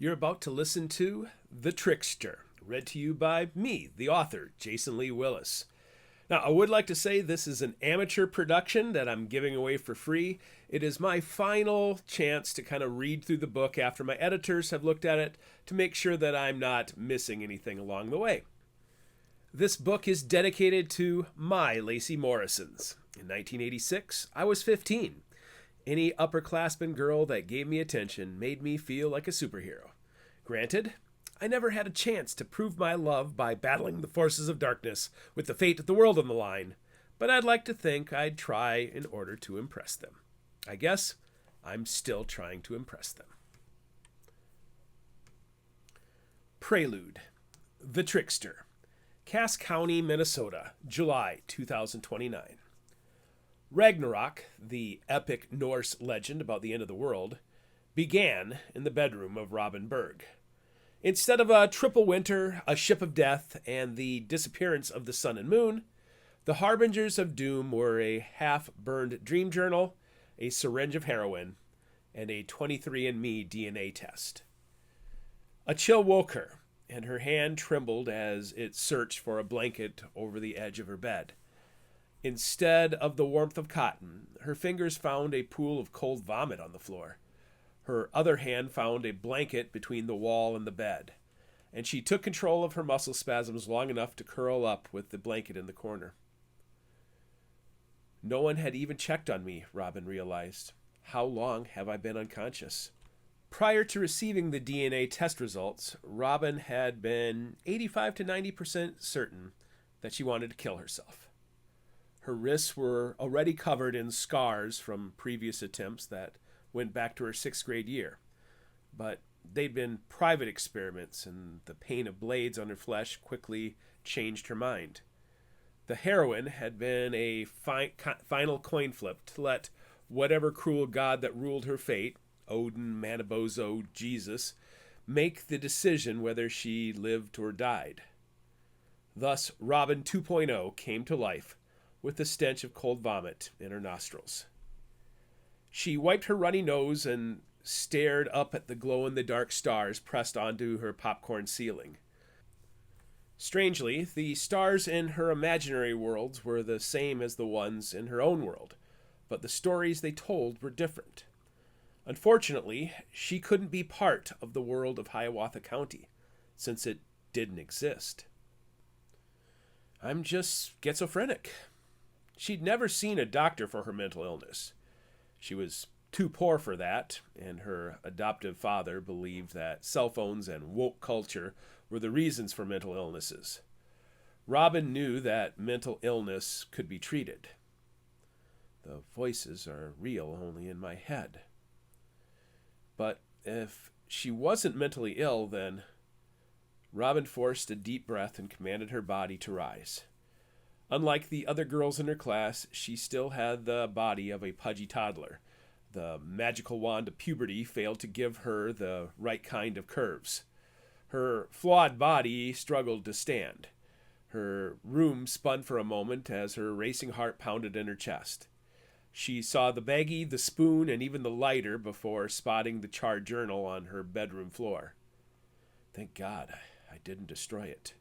You're about to listen to The Trickster, read to you by me, the author, Jason Lee Willis. Now, I would like to say this is an amateur production that I'm giving away for free. It is my final chance to kind of read through the book after my editors have looked at it to make sure that I'm not missing anything along the way. This book is dedicated to my Lacey Morrisons. In 1986, I was 15. Any upperclassman girl that gave me attention made me feel like a superhero. Granted, I never had a chance to prove my love by battling the forces of darkness with the fate of the world on the line, but I'd like to think I'd try in order to impress them. I guess I'm still trying to impress them. Prelude, The Trickster, Cass County, Minnesota, July 2029. Ragnarok, the epic Norse legend about the end of the world, began in the bedroom of Robin Berg. Instead of a triple winter, a ship of death, and the disappearance of the sun and moon, the harbingers of doom were a half-burned dream journal, a syringe of heroin, and a 23andMe DNA test. A chill woke her, and her hand trembled as it searched for a blanket over the edge of her bed. Instead of the warmth of cotton, her fingers found a pool of cold vomit on the floor. Her other hand found a blanket between the wall and the bed, and she took control of her muscle spasms long enough to curl up with the blanket in the corner. No one had even checked on me, Robin realized. How long have I been unconscious? Prior to receiving the DNA test results, Robin had been 85 to 90% certain that she wanted to kill herself. Her wrists were already covered in scars from previous attempts that went back to her 6th grade year. But they'd been private experiments, and the pain of blades on her flesh quickly changed her mind. The heroin had been a final coin flip to let whatever cruel god that ruled her fate, Odin, Manabozho, Jesus, make the decision whether she lived or died. Thus, Robin 2.0 came to life, with the stench of cold vomit in her nostrils. She wiped her runny nose and stared up at the glow-in-the-dark stars pressed onto her popcorn ceiling. Strangely, the stars in her imaginary worlds were the same as the ones in her own world, but the stories they told were different. Unfortunately, she couldn't be part of the world of Hiawatha County, since it didn't exist. I'm just schizophrenic. She'd never seen a doctor for her mental illness. She was too poor for that, and her adoptive father believed that cell phones and woke culture were the reasons for mental illnesses. Robin knew that mental illness could be treated. The voices are real only in my head. But if she wasn't mentally ill, then Robin forced a deep breath and commanded her body to rise. Unlike the other girls in her class, she still had the body of a pudgy toddler. The magical wand of puberty failed to give her the right kind of curves. Her flawed body struggled to stand. Her room spun for a moment as her racing heart pounded in her chest. She saw the baggie, the spoon, and even the lighter before spotting the charred journal on her bedroom floor. Thank God I didn't destroy it.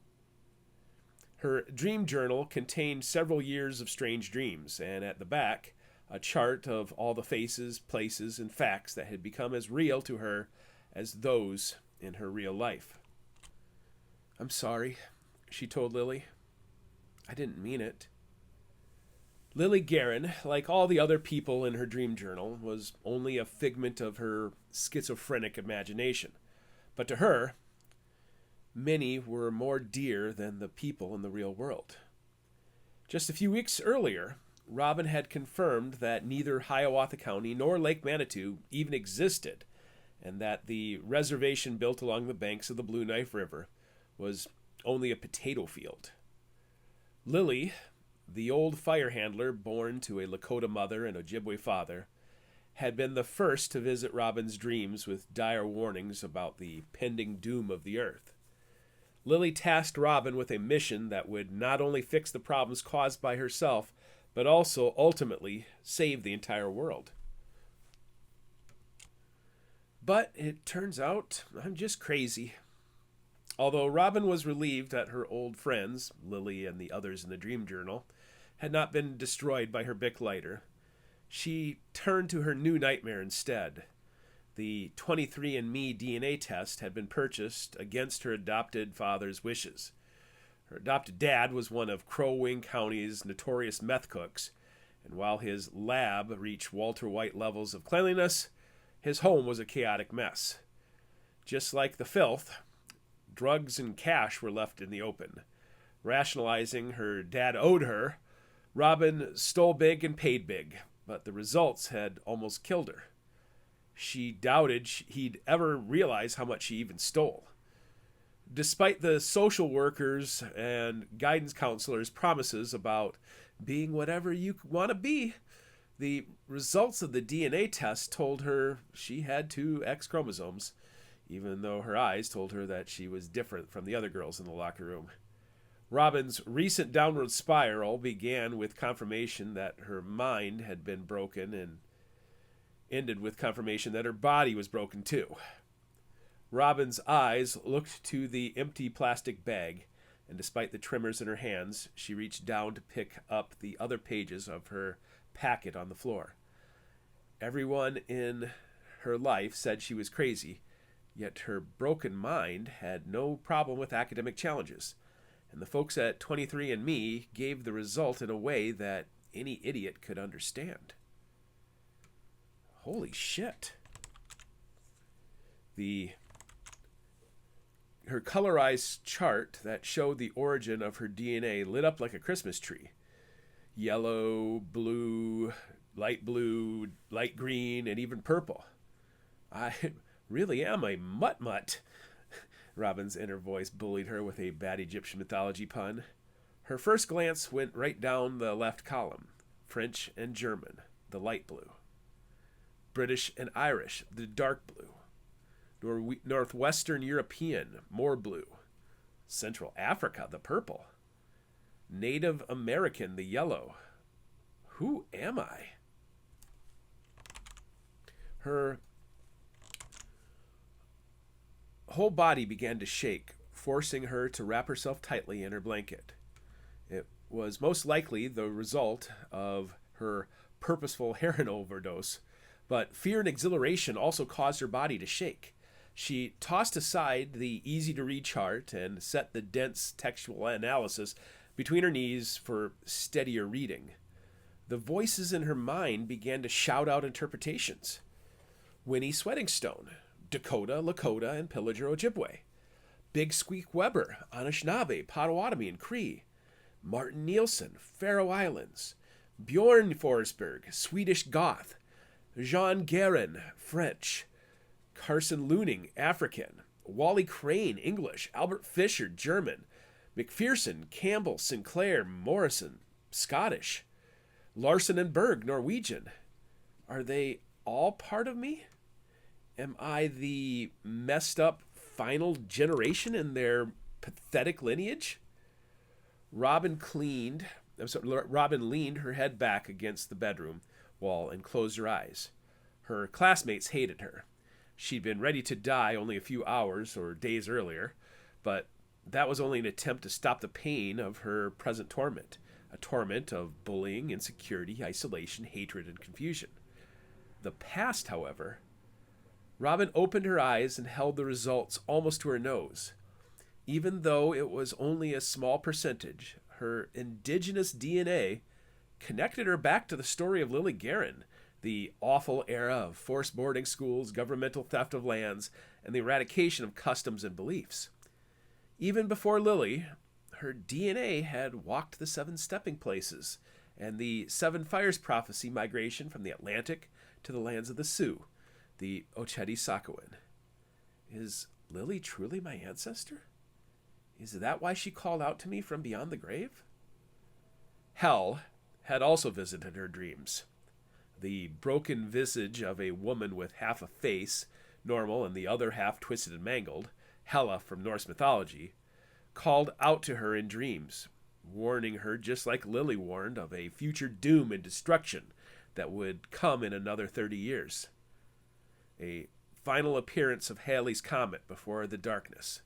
Her dream journal contained several years of strange dreams, and at the back, a chart of all the faces, places, and facts that had become as real to her as those in her real life. I'm sorry, she told Lily. I didn't mean it. Lily Guerin, like all the other people in her dream journal, was only a figment of her schizophrenic imagination. But to her, many were more dear than the people in the real world. Just a few weeks earlier, Robin had confirmed that neither Hiawatha County nor Lake Manitou even existed, and that the reservation built along the banks of the Blue Knife River was only a potato field. Lily, the old fire handler born to a Lakota mother and Ojibwe father, had been the first to visit Robin's dreams with dire warnings about the pending doom of the earth. Lily tasked Robin with a mission that would not only fix the problems caused by herself, but also ultimately save the entire world. But it turns out I'm just crazy. Although Robin was relieved that her old friends, Lily and the others in the dream journal, had not been destroyed by her Bic lighter, she turned to her new nightmare instead. The 23andMe DNA test had been purchased against her adopted father's wishes. Her adopted dad was one of Crow Wing County's notorious meth cooks, and while his lab reached Walter White levels of cleanliness, his home was a chaotic mess. Just like the filth, drugs and cash were left in the open. Rationalizing her dad owed her, Robin stole big and paid big, but the results had almost killed her. She doubted he'd ever realize how much she even stole. Despite the social workers and guidance counselors' promises about being whatever you want to be, the results of the DNA test told her she had 2 X chromosomes, even though her eyes told her that she was different from the other girls in the locker room. Robin's recent downward spiral began with confirmation that her mind had been broken and ended with confirmation that her body was broken too. Robin's eyes looked to the empty plastic bag, and despite the tremors in her hands, she reached down to pick up the other pages of her packet on the floor. Everyone in her life said she was crazy, yet her broken mind had no problem with academic challenges, and the folks at 23andMe gave the result in a way that any idiot could understand. Holy shit. Her colorized chart that showed the origin of her DNA lit up like a Christmas tree. Yellow, blue, light green, and even purple. I really am a mutt-mutt. Robin's inner voice bullied her with a bad Egyptian mythology pun. Her first glance went right down the left column. French and German, the light blue. British and Irish, the dark blue. Northwestern European, more blue. Central Africa, the purple. Native American, the yellow. Who am I? Her whole body began to shake, forcing her to wrap herself tightly in her blanket. It was most likely the result of her purposeful heroin overdose, but fear and exhilaration also caused her body to shake. She tossed aside the easy-to-read chart and set the dense textual analysis between her knees for steadier reading. The voices in her mind began to shout out interpretations. Winnie Sweatingstone, Dakota, Lakota, and Pillager Ojibwe. Big Squeak Weber, Anishinaabe, Potawatomi, and Cree. Martin Nielsen, Faroe Islands. Bjorn Forsberg, Swedish Goth. Jean Guerin, French. Carson Looning, African. Wally Crane, English. Albert Fisher, German. McPherson, Campbell, Sinclair, Morrison, Scottish. Larson and Berg, Norwegian. Are they all part of me? Am I the messed up final generation in their pathetic lineage? Robin leaned her head back against the bedroom wall and closed her eyes. Her classmates hated her. She'd been ready to die only a few hours or days earlier, but that was only an attempt to stop the pain of her present torment, a torment of bullying, insecurity, isolation, hatred, and confusion. The past, however... Robin opened her eyes and held the results almost to her nose. Even though it was only a small percentage, her indigenous DNA connected her back to the story of Lily Guerin, the awful era of forced boarding schools, governmental theft of lands, and the eradication of customs and beliefs. Even before Lily, her DNA had walked the 7 stepping places and the 7 fires prophecy migration from the Atlantic to the lands of the Sioux, the Ochedi-Sakowin. Is Lily truly my ancestor? Is that why she called out to me from beyond the grave? Hell had also visited her dreams. The broken visage of a woman with half a face, normal, and the other half twisted and mangled, Hela from Norse mythology, called out to her in dreams, warning her just like Lily warned of a future doom and destruction that would come in another 30 years. A final appearance of Halley's Comet before the darkness.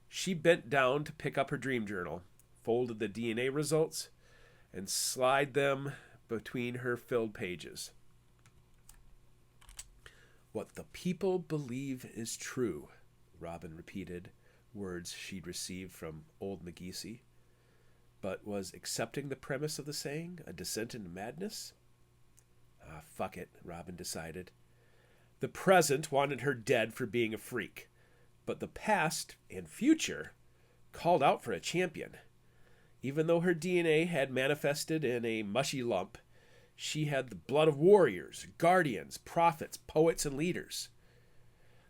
She bent down to pick up her dream journal, folded the DNA results, and slid them between her filled pages. "What the people believe is true," Robin repeated, words she'd received from old McGeesy. But was accepting the premise of the saying a descent into madness? Fuck it, Robin decided. The present wanted her dead for being a freak, but the past and future called out for a champion. Even though her DNA had manifested in a mushy lump, she had the blood of warriors, guardians, prophets, poets, and leaders.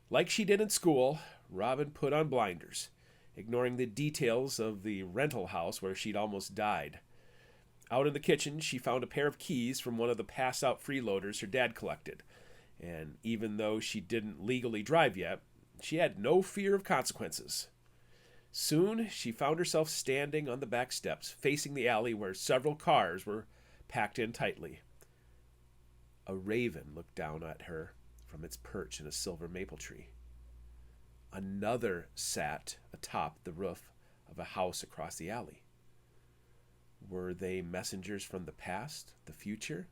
Like she did in school, Robin put on blinders, ignoring the details of the rental house where she'd almost died. Out in the kitchen, she found a pair of keys from one of the pass-out freeloaders her dad collected, and even though she didn't legally drive yet, she had no fear of consequences. Soon, she found herself standing on the back steps, facing the alley where several cars were packed in tightly. A raven looked down at her from its perch in a silver maple tree. Another sat atop the roof of a house across the alley. Were they messengers from the past, the future?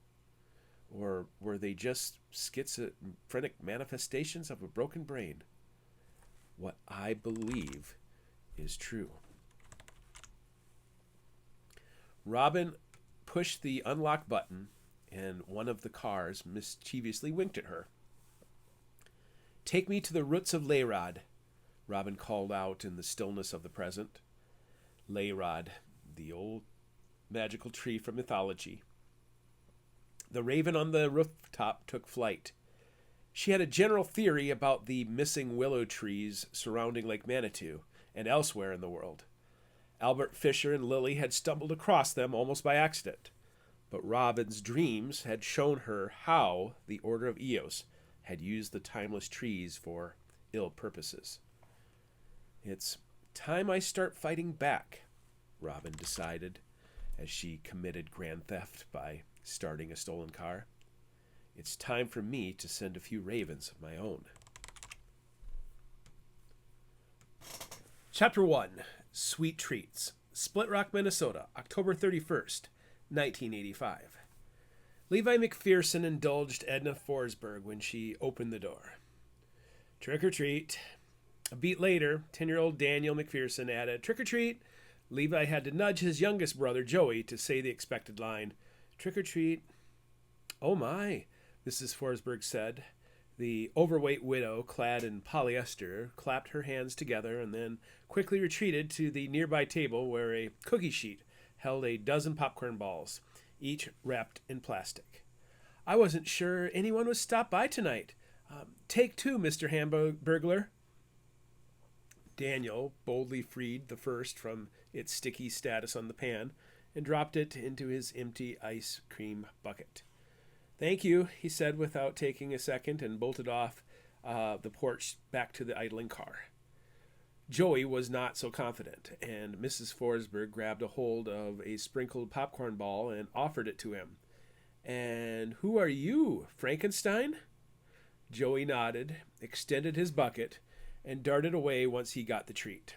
Or were they just schizophrenic manifestations of a broken brain? What I believe is true. Robin pushed the unlock button, and one of the cars mischievously winked at her. "Take me to the roots of Layrod," Robin called out in the stillness of the present. Layrod, the old magical tree from mythology. The raven on the rooftop took flight. She had a general theory about the missing willow trees surrounding Lake Manitou and elsewhere in the world. Albert Fisher and Lily had stumbled across them almost by accident, but Robin's dreams had shown her how the Order of Eos had used the timeless trees for ill purposes. "It's time I start fighting back," Robin decided as she committed grand theft by starting a stolen car. "It's time for me to send a few ravens of my own." Chapter 1, Sweet Treats. Split Rock, Minnesota, October 31st, 1985. Levi McPherson indulged Edna Forsberg when she opened the door. "Trick or treat." A beat later, 10-year-old Daniel McPherson added, "Trick or treat." Levi had to nudge his youngest brother, Joey, to say the expected line, "Trick or treat." "Oh my," Mrs. Forsberg said. The overweight widow, clad in polyester, clapped her hands together and then quickly retreated to the nearby table where a cookie sheet held a dozen popcorn balls, each wrapped in plastic. "I wasn't sure anyone would stop by tonight. Take two, Mr. Hamburglar." Daniel boldly freed the first from its sticky status on the pan and dropped it into his empty ice cream bucket. "Thank you," he said without taking a second, and bolted off the porch back to the idling car. Joey was not so confident, and Mrs. Forsberg grabbed a hold of a sprinkled popcorn ball and offered it to him. "And who are you, Frankenstein?" Joey nodded, extended his bucket, and darted away once he got the treat.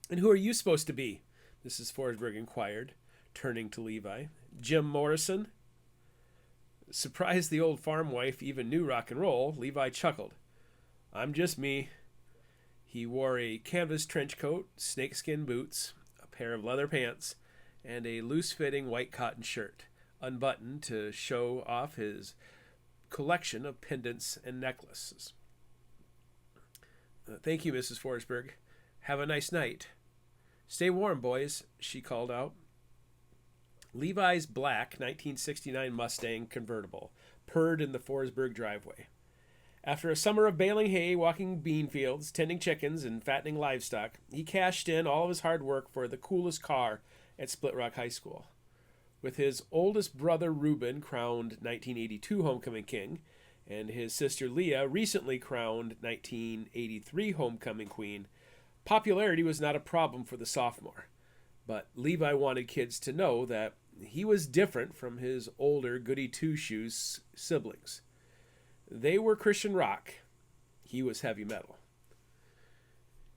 "And who are you supposed to be?" Mrs. Forsberg inquired, turning to Levi. "Jim Morrison?" Surprised the old farm wife even knew rock and roll, Levi chuckled. "I'm just me." He wore a canvas trench coat, snakeskin boots, a pair of leather pants, and a loose-fitting white cotton shirt, unbuttoned to show off his collection of pendants and necklaces. "Thank you, Mrs. Forsberg. Have a nice night." "Stay warm, boys," she called out. Levi's black 1969 Mustang convertible purred in the Forsberg driveway. After a summer of baling hay, walking bean fields, tending chickens, and fattening livestock, he cashed in all of his hard work for the coolest car at Split Rock High School. With his oldest brother Reuben crowned 1982 Homecoming King, and his sister Leah recently crowned 1983 Homecoming Queen, popularity was not a problem for the sophomore. But Levi wanted kids to know that he was different from his older goody-two-shoes siblings. They were Christian rock. He was heavy metal.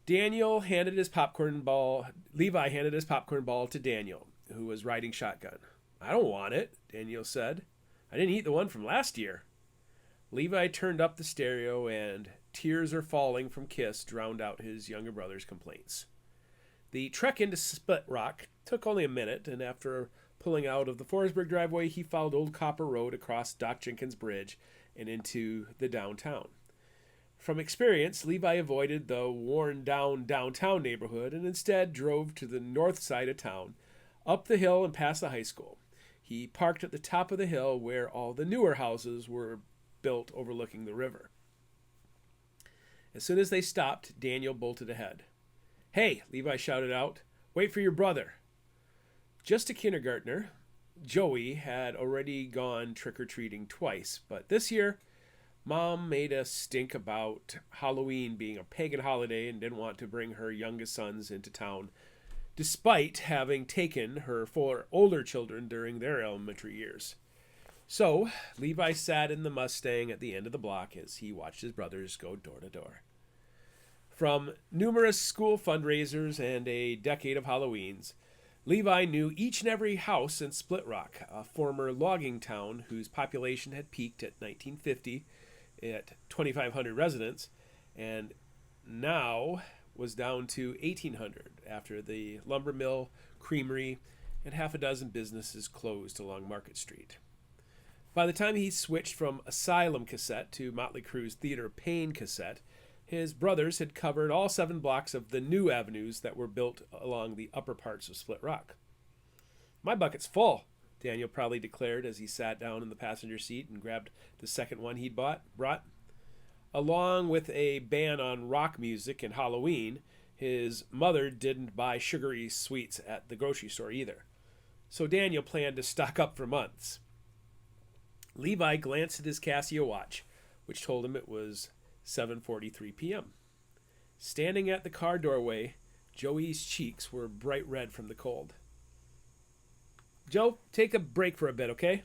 Levi handed his popcorn ball to Daniel, who was riding shotgun. I don't want it, Daniel said. I didn't eat the one from last year. Levi turned up the stereo, and Tears Are Falling from Kiss drowned out his younger brother's complaints. The trek into Split Rock took only a minute, and after pulling out of the Forsberg driveway, he followed Old Copper Road across Doc Jenkins Bridge and into the downtown. From experience, Levi avoided the worn-down downtown neighborhood and instead drove to the north side of town, up the hill and past the high school. He parked at the top of the hill where all the newer houses were built overlooking the river. As soon as they stopped, Daniel bolted ahead. Hey, Levi shouted out, wait for your brother. Just a kindergartner, Joey had already gone trick-or-treating twice, but this year, Mom made a stink about Halloween being a pagan holiday and didn't want to bring her youngest sons into town, despite having taken her 4 older children during their elementary years. So, Levi sat in the Mustang at the end of the block as he watched his brothers go door to door. From numerous school fundraisers and a decade of Halloweens, Levi knew each and every house in Split Rock, a former logging town whose population had peaked at 1950 at 2,500 residents, and now was down to 1,800 after the lumber mill, creamery, and half a dozen businesses closed along Market Street. By the time he switched from Asylum cassette to Motley Crue's Theater of Pain cassette, his brothers had covered all 7 blocks of the new avenues that were built along the upper parts of Split Rock. My bucket's full, Daniel proudly declared as he sat down in the passenger seat and grabbed the second one he'd brought. Along with a ban on rock music and Halloween, his mother didn't buy sugary sweets at the grocery store either. So Daniel planned to stock up for months. Levi glanced at his Casio watch, which told him it was 7:43 p.m. Standing at the car doorway, Joey's cheeks were bright red from the cold. Joe, take a break for a bit, okay?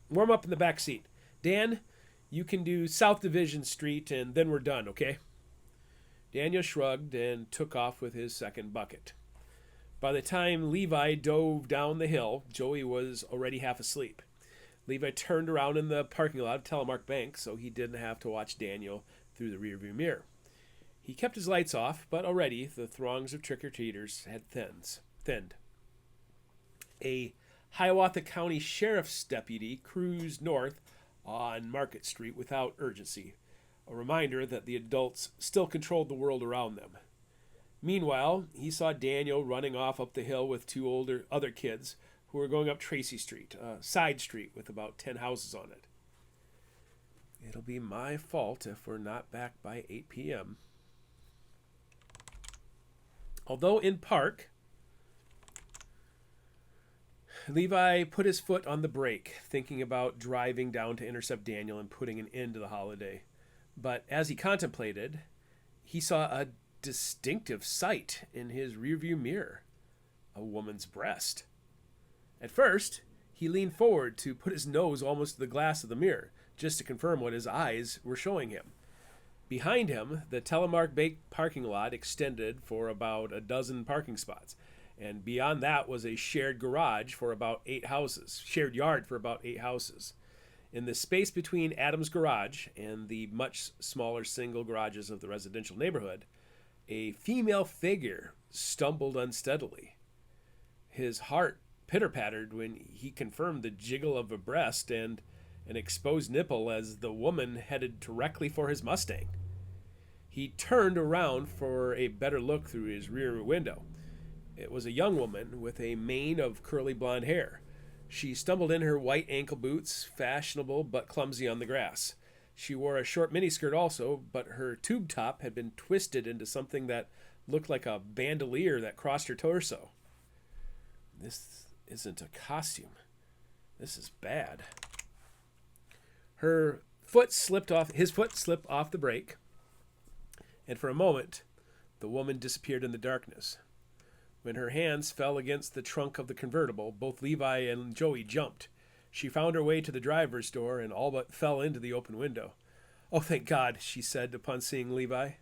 Warm up in the back seat. Dan, you can do South Division Street and then we're done, okay? Daniel shrugged and took off with his second bucket. By the time Levi dove down the hill, Joey was already half asleep. Levi turned around in the parking lot of Telemark Bank so he didn't have to watch Daniel through the rearview mirror. He kept his lights off, but already the throngs of trick-or-treaters had thinned. A Hiawatha County Sheriff's deputy cruised north on Market Street without urgency, a reminder that the adults still controlled the world around them. Meanwhile, he saw Daniel running off up the hill with 2 other kids who were going up Tracy Street, a side street with about 10 houses on it. It'll be my fault if we're not back by 8 p.m. Although in park, Levi put his foot on the brake, thinking about driving down to intercept Daniel and putting an end to the holiday. But as he contemplated, he saw a distinctive sight in his rearview mirror, a woman's breast. At first, he leaned forward to put his nose almost to the glass of the mirror, just to confirm what his eyes were showing him. Behind him, the Telemark Bank parking lot extended for about a dozen parking spots, and beyond that was a shared yard for about 8 houses. In the space between Adam's garage and the much smaller single garages of the residential neighborhood, a female figure stumbled unsteadily. His heart pitter-pattered when he confirmed the jiggle of a breast and an exposed nipple as the woman headed directly for his Mustang. He turned around for a better look through his rear window. It was a young woman with a mane of curly blonde hair. She stumbled in her white ankle boots, fashionable but clumsy on the grass. She wore a short miniskirt also, but her tube top had been twisted into something that looked like a bandolier that crossed her torso. This isn't a costume. This is bad. His foot slipped off the brake, and for a moment, the woman disappeared in the darkness. When her hands fell against the trunk of the convertible, both Levi and Joey jumped. She found her way to the driver's door and all but fell into the open window. "Oh, thank God," she said upon seeing Levi.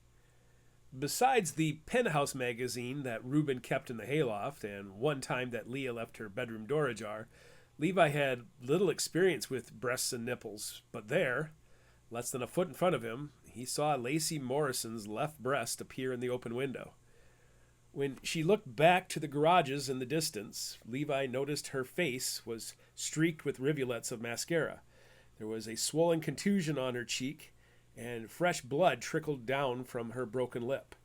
Besides the Penthouse magazine that Reuben kept in the hayloft, and one time that Leah left her bedroom door ajar, Levi had little experience with breasts and nipples. But there, less than a foot in front of him, he saw Lacey Morrison's left breast appear in the open window. When she looked back to the garages in the distance, Levi noticed her face was streaked with rivulets of mascara. There was a swollen contusion on her cheek, and fresh blood trickled down from her broken lip.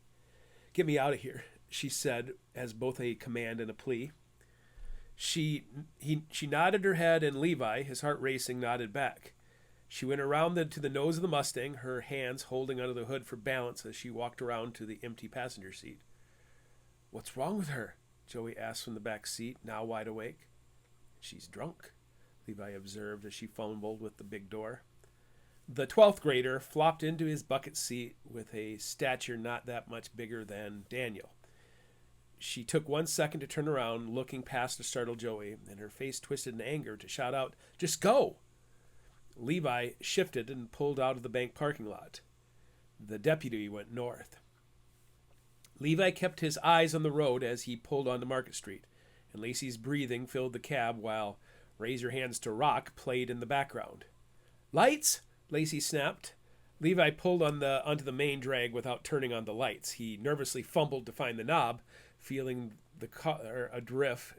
"Get me out of here," she said, as both a command and a plea. She nodded her head, and Levi, his heart racing, nodded back. She went around to the nose of the Mustang, her hands holding onto the hood for balance as she walked around to the empty passenger seat. "What's wrong with her?" Joey asked from the back seat, now wide awake. "She's drunk," Levi observed as she fumbled with the big door. The 12th grader flopped into his bucket seat with a stature not that much bigger than Daniel. She took 1 second to turn around, looking past the startled Joey, and her face twisted in anger to shout out, "Just go!" Levi shifted and pulled out of the bank parking lot. The deputy went north. Levi kept his eyes on the road as he pulled onto Market Street, and Lacey's breathing filled the cab while "Raise Your Hands to Rock" played in the background. "Lights!" Lacey snapped. Levi pulled onto the main drag without turning on the lights. He nervously fumbled to find the knob, feeling the car drift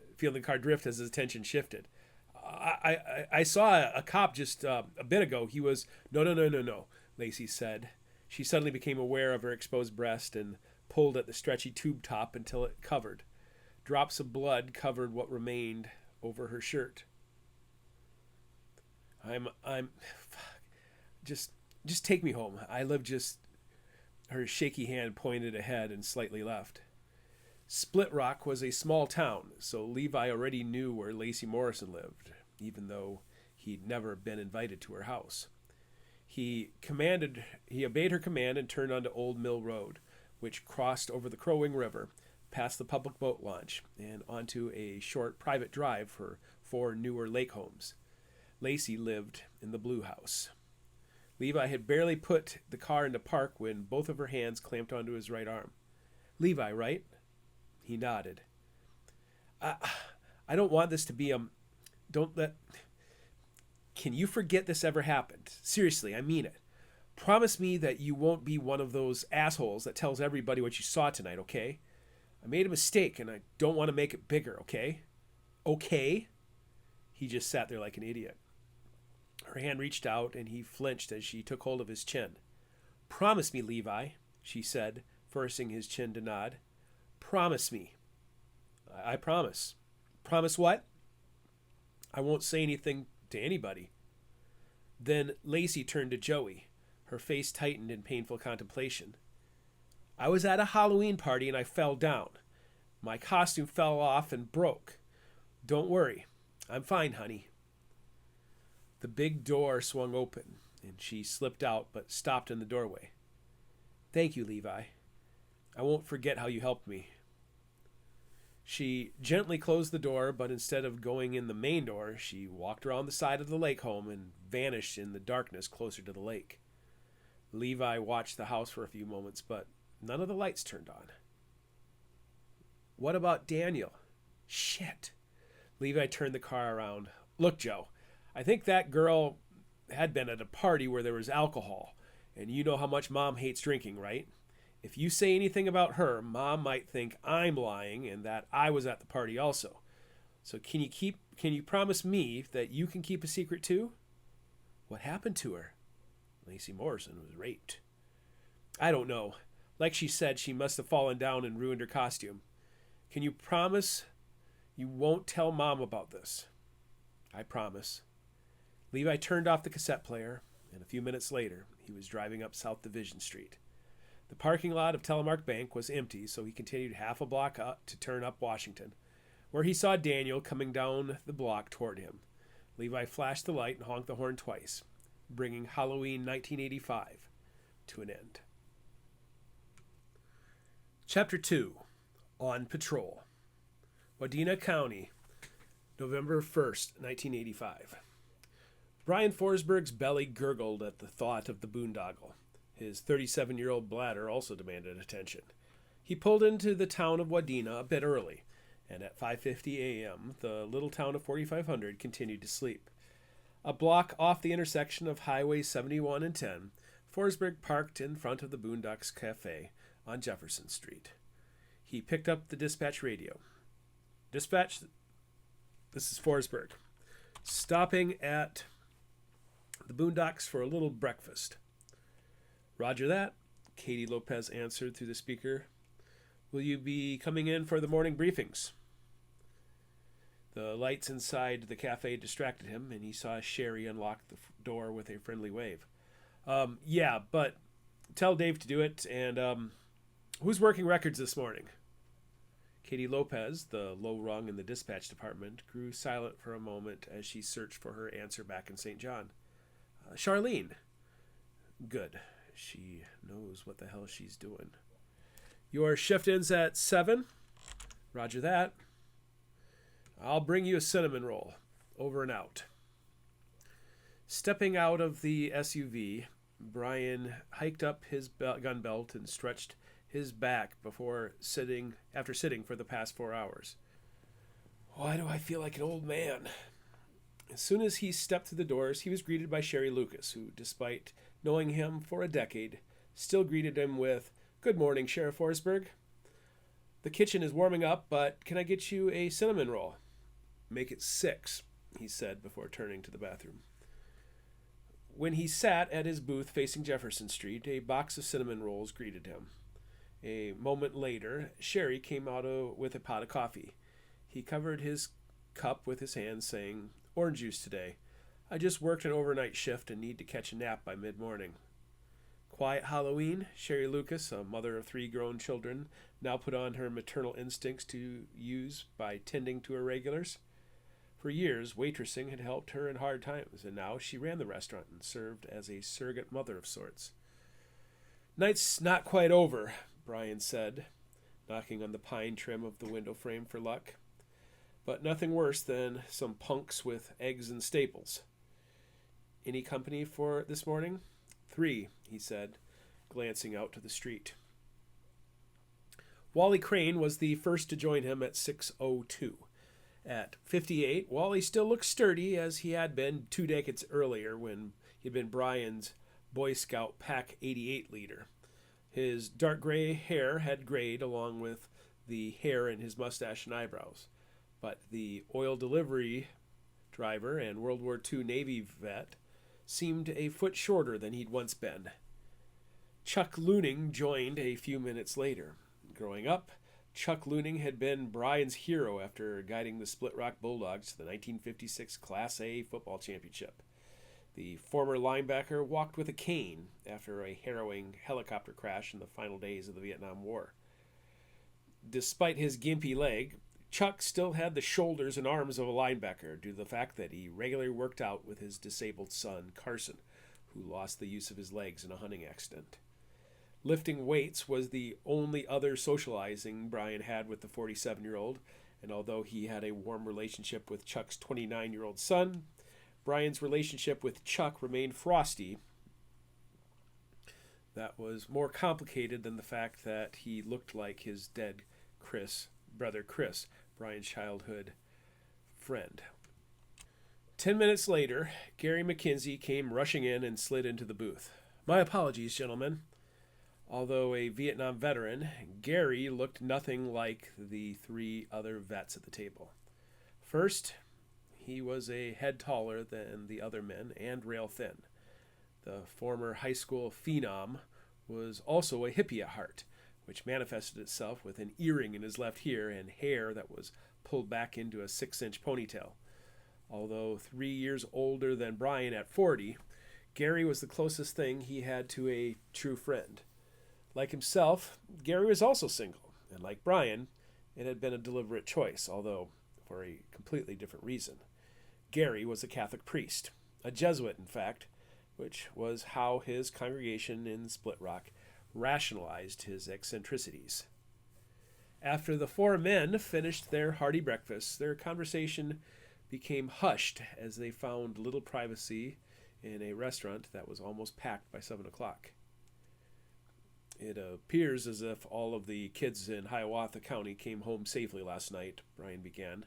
as his attention shifted. I saw a cop just a bit ago. He was..." No, Lacey said. She suddenly became aware of her exposed breast and pulled at the stretchy tube top until it covered. Drops of blood covered what remained over her shirt. Just take me home. I live just..." Her shaky hand pointed ahead and slightly left. Split Rock was a small town, so Levi already knew where Lacey Morrison lived, even though he'd never been invited to her house. He obeyed her command and turned onto Old Mill Road, which crossed over the Crow Wing River, past the public boat launch, and onto a short private drive for 4 newer lake homes. Lacey lived in the Blue House. Levi had barely put the car into park when both of her hands clamped onto his right arm. "Levi, right?" He nodded. I don't want this to be Can you forget this ever happened? Seriously, I mean it. Promise me that you won't be one of those assholes that tells everybody what you saw tonight, okay? I made a mistake, and I don't want to make it bigger, okay? Okay? He just sat there like an idiot. Her hand reached out, and he flinched as she took hold of his chin. "Promise me, Levi," she said, forcing his chin to nod. "Promise me." I promise." "Promise what?" "I won't say anything to anybody." Then Lacey turned to Joey. Her face tightened in painful contemplation. "I was at a Halloween party and I fell down. My costume fell off and broke. Don't worry. I'm fine, honey." The big door swung open, and she slipped out but stopped in the doorway. "Thank you, Levi. I won't forget how you helped me." She gently closed the door, but instead of going in the main door, she walked around the side of the lake home and vanished in the darkness closer to the lake. Levi watched the house for a few moments, but none of the lights turned on. What about Daniel? Shit. Levi turned the car around. "Look, Joe, I think that girl had been at a party where there was alcohol, and you know how much Mom hates drinking, right? If you say anything about her, Mom might think I'm lying and that I was at the party also. So can you promise me that you can keep a secret too?" "What happened to her?" "Lacey Morrison was raped." "I don't know. Like she said, she must have fallen down and ruined her costume. Can you promise you won't tell Mom about this?" "I promise." Levi turned off the cassette player, and a few minutes later, he was driving up South Division Street. The parking lot of Telemark Bank was empty, so he continued half a block up to turn up Washington, where he saw Daniel coming down the block toward him. Levi flashed the light and honked the horn twice, bringing Halloween 1985 to an end. Chapter 2. On Patrol. Wadena County, November 1st, 1985. Brian Forsberg's belly gurgled at the thought of the boondoggle. His 37-year-old bladder also demanded attention. He pulled into the town of Wadena a bit early, and at 5:50 a.m., the little town of 4500 continued to sleep. A block off the intersection of Highway 71 and 10, Forsberg parked in front of the Boondocks Cafe on Jefferson Street. He picked up the dispatch radio. "Dispatch, this is Forsberg. Stopping at the Boondocks for a little breakfast." "Roger that," Katie Lopez answered through the speaker. "Will you be coming in for the morning briefings?" The lights inside the cafe distracted him, and he saw Sherry unlock the door with a friendly wave. Yeah, but tell Dave to do it, and who's working records this morning?" Katie Lopez, the low rung in the dispatch department, grew silent for a moment as she searched for her answer back in St. John. "Charlene." "Good. She knows what the hell she's doing." "Your shift ends at 7? "Roger that." "I'll bring you a cinnamon roll. Over and out." Stepping out of the SUV, Brian hiked up his gun belt and stretched his back after sitting for the past 4 hours. "Why do I feel like an old man?" As soon as he stepped through the doors, he was greeted by Sherry Lucas, who, despite knowing him for a decade, still greeted him with, "Good morning, Sheriff Forsberg. The kitchen is warming up, but can I get you a cinnamon roll?" "Make it 6, he said before turning to the bathroom. When he sat at his booth facing Jefferson Street, a box of cinnamon rolls greeted him. A moment later, Sherry came out with a pot of coffee. He covered his cup with his hand, saying, "Orange juice today. I just worked an overnight shift and need to catch a nap by mid-morning." Quiet Halloween, Sherry Lucas, a mother of 3 grown children, now put on her maternal instincts to use by tending to her regulars. For years, waitressing had helped her in hard times, and now she ran the restaurant and served as a surrogate mother of sorts. "Night's not quite over," Brian said, knocking on the pine trim of the window frame for luck. "But nothing worse than some punks with eggs and staples." "Any company for this morning?" 3, he said, glancing out to the street. Wally Crane was the first to join him at 6:02. At 58, Wally still looked sturdy as he had been 2 decades earlier when he'd been Brian's Boy Scout Pack 88 leader. His dark gray hair had grayed along with the hair in his mustache and eyebrows, but the oil delivery driver and World War II Navy vet seemed a foot shorter than he'd once been. Chuck Looning joined a few minutes later. Growing up, Chuck Looning had been Brian's hero after guiding the Split Rock Bulldogs to the 1956 Class A football championship. The former linebacker walked with a cane after a harrowing helicopter crash in the final days of the Vietnam War. Despite his gimpy leg, Chuck still had the shoulders and arms of a linebacker due to the fact that he regularly worked out with his disabled son, Carson, who lost the use of his legs in a hunting accident. Lifting weights was the only other socializing Brian had with the 47-year-old, and although he had a warm relationship with Chuck's 29-year-old son, Brian's relationship with Chuck remained frosty. That was more complicated than the fact that he looked like his dead brother Chris, Brian's childhood friend. 10 minutes later, Gary McKenzie came rushing in and slid into the booth. "My apologies, gentlemen." Although a Vietnam veteran, Gary looked nothing like the 3 other vets at the table. First, he was a head taller than the other men and rail thin. The former high school phenom was also a hippie at heart, which manifested itself with an earring in his left ear and hair that was pulled back into a 6-inch ponytail. Although 3 years older than Brian at 40, Gary was the closest thing he had to a true friend. Like himself, Gary was also single, and like Brian, it had been a deliberate choice, although for a completely different reason. Gary was a Catholic priest, a Jesuit in fact, which was how his congregation in Split Rock rationalized his eccentricities. After the 4 men finished their hearty breakfast, their conversation became hushed as they found little privacy in a restaurant that was almost packed by 7 o'clock. It appears as if all of the kids in Hiawatha County came home safely last night, Brian began.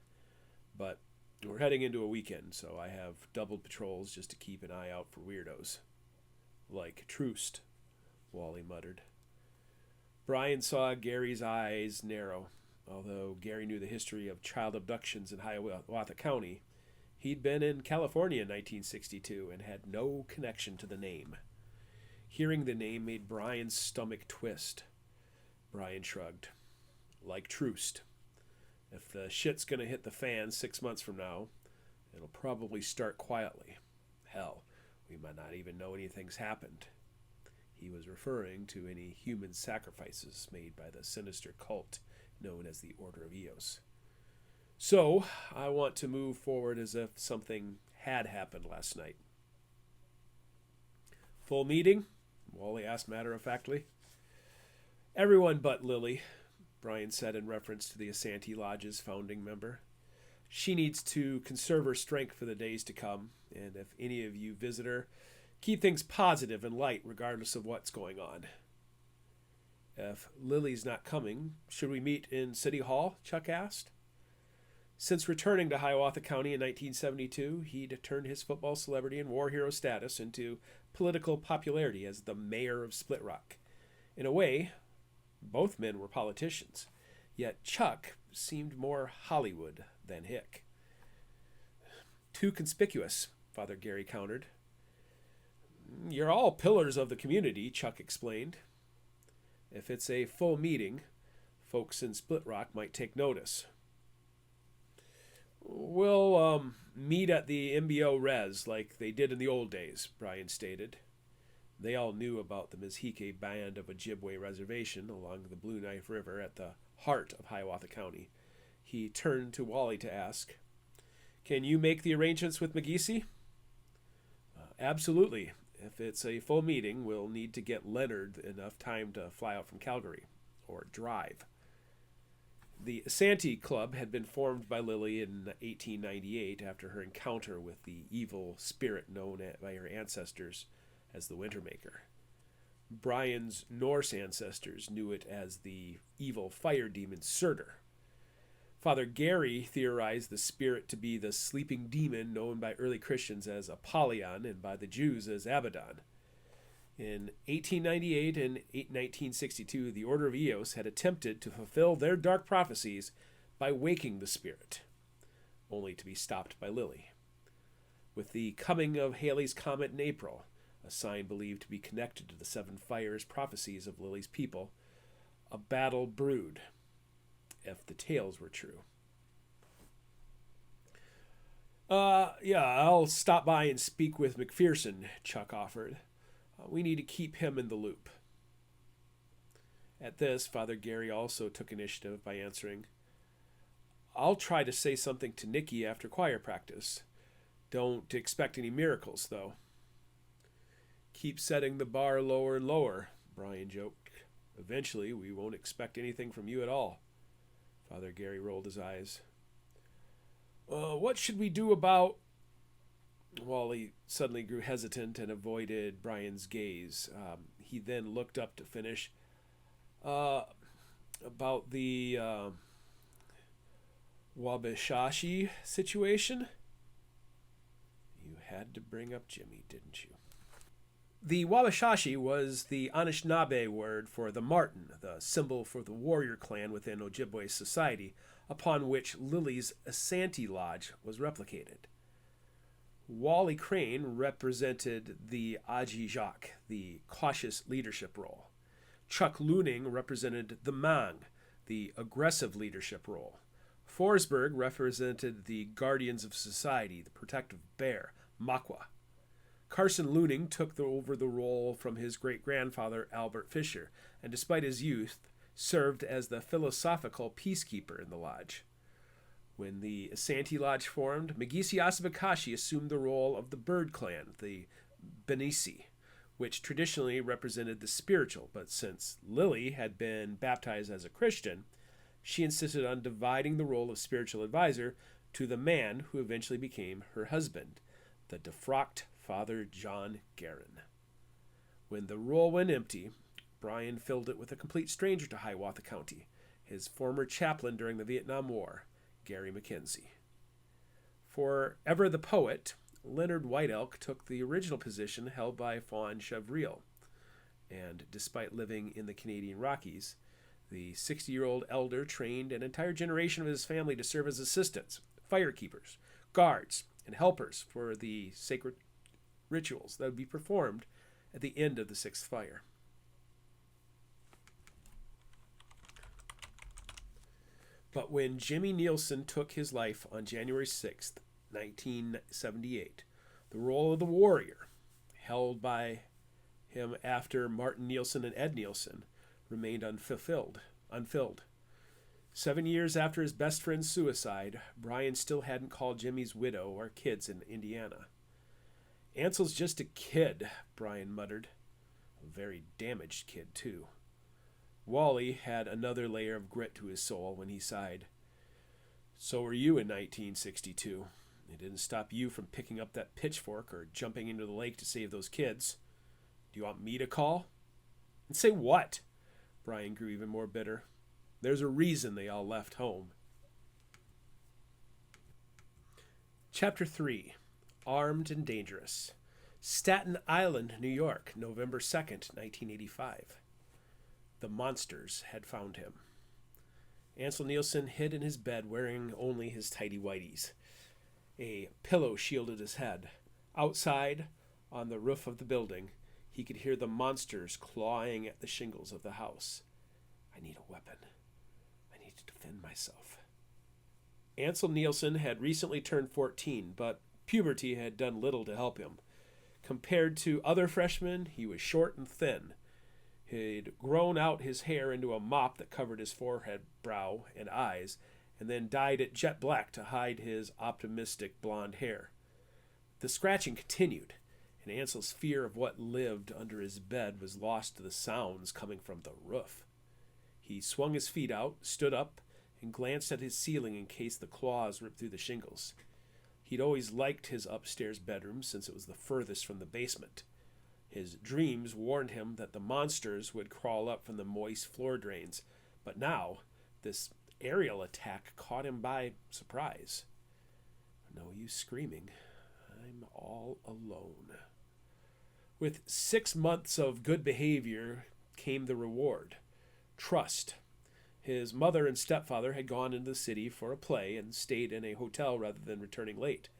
But we're heading into a weekend, so I have doubled patrols just to keep an eye out for weirdos. Like Trickster, Wally muttered. Brian saw Gary's eyes narrow. Although Gary knew the history of child abductions in Hiawatha County, he'd been in California in 1962 and had no connection to the name. Hearing the name made Brian's stomach twist. Brian shrugged. Like Trickster. If the shit's gonna hit the fan 6 months from now, it'll probably start quietly. Hell, we might not even know anything's happened. He was referring to any human sacrifices made by the sinister cult known as the Order of Eos. So, I want to move forward as if something had happened last night. Full meeting? Wally asked matter-of-factly. Everyone but Lily, Brian said in reference to the Asante Lodge's founding member. She needs to conserve her strength for the days to come, and if any of you visit her, keep things positive and light regardless of what's going on. If Lily's not coming, should we meet in City Hall? Chuck asked. Since returning to Hiawatha County in 1972, he'd turned his football celebrity and war hero status into political popularity as the mayor of Split Rock. In a way, both men were politicians, yet Chuck seemed more Hollywood than Hick. Too conspicuous, Father Gary countered. You're all pillars of the community, Chuck explained. If it's a full meeting, folks in Split Rock might take notice. We'll meet at the MBO Res like they did in the old days, Brian stated. They all knew about the Mizhike Band of Ojibwe Reservation along the Blue Knife River at the heart of Hiawatha County. He turned to Wally to ask, Can you make the arrangements with McGeesee? Absolutely. If it's a full meeting, we'll need to get Leonard enough time to fly out from Calgary, or drive. The Asante Club had been formed by Lily in 1898 after her encounter with the evil spirit known by her ancestors as the Wintermaker. Brian's Norse ancestors knew it as the evil fire demon Surtur. Father Gary theorized the spirit to be the sleeping demon known by early Christians as Apollyon and by the Jews as Abaddon. In 1898 and 1962, the Order of Eos had attempted to fulfill their dark prophecies by waking the spirit, only to be stopped by Lily. With the coming of Halley's Comet in April, a sign believed to be connected to the seven fires prophecies of Lily's people, a battle brewed, if the tales were true. I'll stop by and speak with McPherson, Chuck offered. We need to keep him in the loop. At this, Father Gary also took initiative by answering, I'll try to say something to Nikki after choir practice. Don't expect any miracles, though. Keep setting the bar lower and lower, Brian joked. Eventually, we won't expect anything from you at all. Father Gary rolled his eyes. What should we do about... Wally suddenly grew hesitant and avoided Brian's gaze. He then looked up to finish. About the Wabashashi situation? You had to bring up Jimmy, didn't you? The Wabashashi was the Anishinaabe word for the marten, the symbol for the warrior clan within Ojibwe society, upon which Lily's Asante Lodge was replicated. Wally Crane represented the Ajijak, the cautious leadership role. Chuck Looning represented the Mang, the aggressive leadership role. Forsberg represented the Guardians of Society, the protective bear, Makwa. Carson Looning took over the role from his great-grandfather Albert Fisher, and despite his youth, served as the philosophical peacekeeper in the lodge. When the Asante Lodge formed, Megisi Asabakashi assumed the role of the Bird Clan, the Benisi, which traditionally represented the spiritual, but since Lily had been baptized as a Christian, she insisted on dividing the role of spiritual advisor to the man who eventually became her husband, the defrocked Father John Guerin. When the role went empty, Bryan filled it with a complete stranger to Hiawatha County, his former chaplain during the Vietnam War, Gary McKenzie. For Ever the Poet, Leonard Whiteelk took the original position held by Fawn Chevril, and despite living in the Canadian Rockies, the 60-year-old elder trained an entire generation of his family to serve as assistants, firekeepers, guards, and helpers for the sacred rituals that would be performed at the end of the sixth fire. But when Jimmy Nielsen took his life on January 6th, 1978, the role of the warrior, held by him after Martin Nielsen and Ed Nielsen, remained unfilled. 7 years after his best friend's suicide, Bryan still hadn't called Jimmy's widow or kids in Indiana. "Ansel's just a kid," Bryan muttered. A very damaged kid, too. Wally had another layer of grit to his soul when he sighed. "So were you in 1962. It didn't stop you from picking up that pitchfork or jumping into the lake to save those kids. Do you want me to call?" "And say what?" Bryan grew even more bitter. "There's a reason they all left home." Chapter 3. Armed and Dangerous. Staten Island, New York, November 2nd, 1985. The monsters had found him. Ansel Nielsen hid in his bed wearing only his tighty-whities. A pillow shielded his head. Outside, on the roof of the building, he could hear the monsters clawing at the shingles of the house. "I need a weapon. I need to defend myself." Ansel Nielsen had recently turned 14, but puberty had done little to help him. Compared to other freshmen, he was short and thin. He'd grown out his hair into a mop that covered his forehead, brow, and eyes, and then dyed it jet black to hide his optimistic blonde hair. The scratching continued, and Ansel's fear of what lived under his bed was lost to the sounds coming from the roof. He swung his feet out, stood up, and glanced at his ceiling in case the claws ripped through the shingles. He'd always liked his upstairs bedroom since it was the furthest from the basement. His dreams warned him that the monsters would crawl up from the moist floor drains, but now this aerial attack caught him by surprise. No use screaming. I'm all alone. With 6 months of good behavior came the reward. Trust. His mother and stepfather had gone into the city for a play and stayed in a hotel rather than returning late.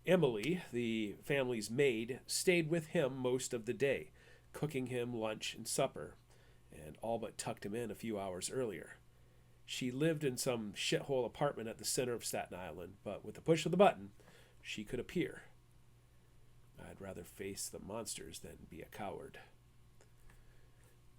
Emily, the family's maid, stayed with him most of the day, cooking him lunch and supper, and all but tucked him in a few hours earlier. She lived in some shithole apartment at the center of Staten Island, but with the push of the button, she could appear. I'd rather face the monsters than be a coward.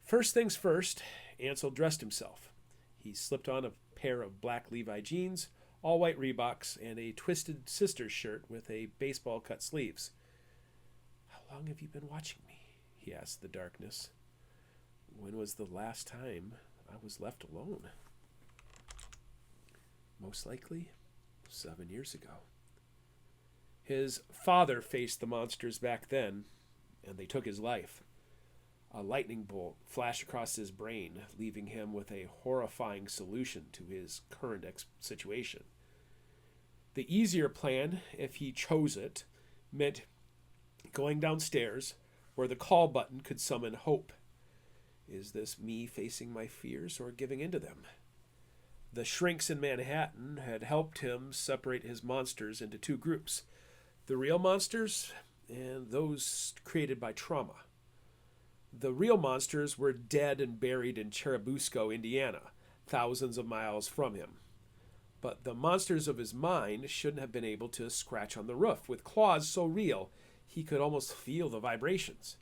First things first, Ansel dressed himself. He slipped on a pair of black Levi jeans, all white Reeboks, and a Twisted Sisters shirt with a baseball-cut sleeves. "How long have you been watching me?" he asked the darkness. "When was the last time I was left alone?" "Most likely 7 years ago." His father faced the monsters back then, and they took his life. A lightning bolt flashed across his brain, leaving him with a horrifying solution to his current situation. The easier plan, if he chose it, meant going downstairs, where the call button could summon hope. Is this me facing my fears or giving in to them? The shrinks in Manhattan had helped him separate his monsters into 2 groups: the real monsters and those created by trauma. The real monsters were dead and buried in Churubusco, Indiana, thousands of miles from him. But the monsters of his mind shouldn't have been able to scratch on the roof, with claws so real he could almost feel the vibrations.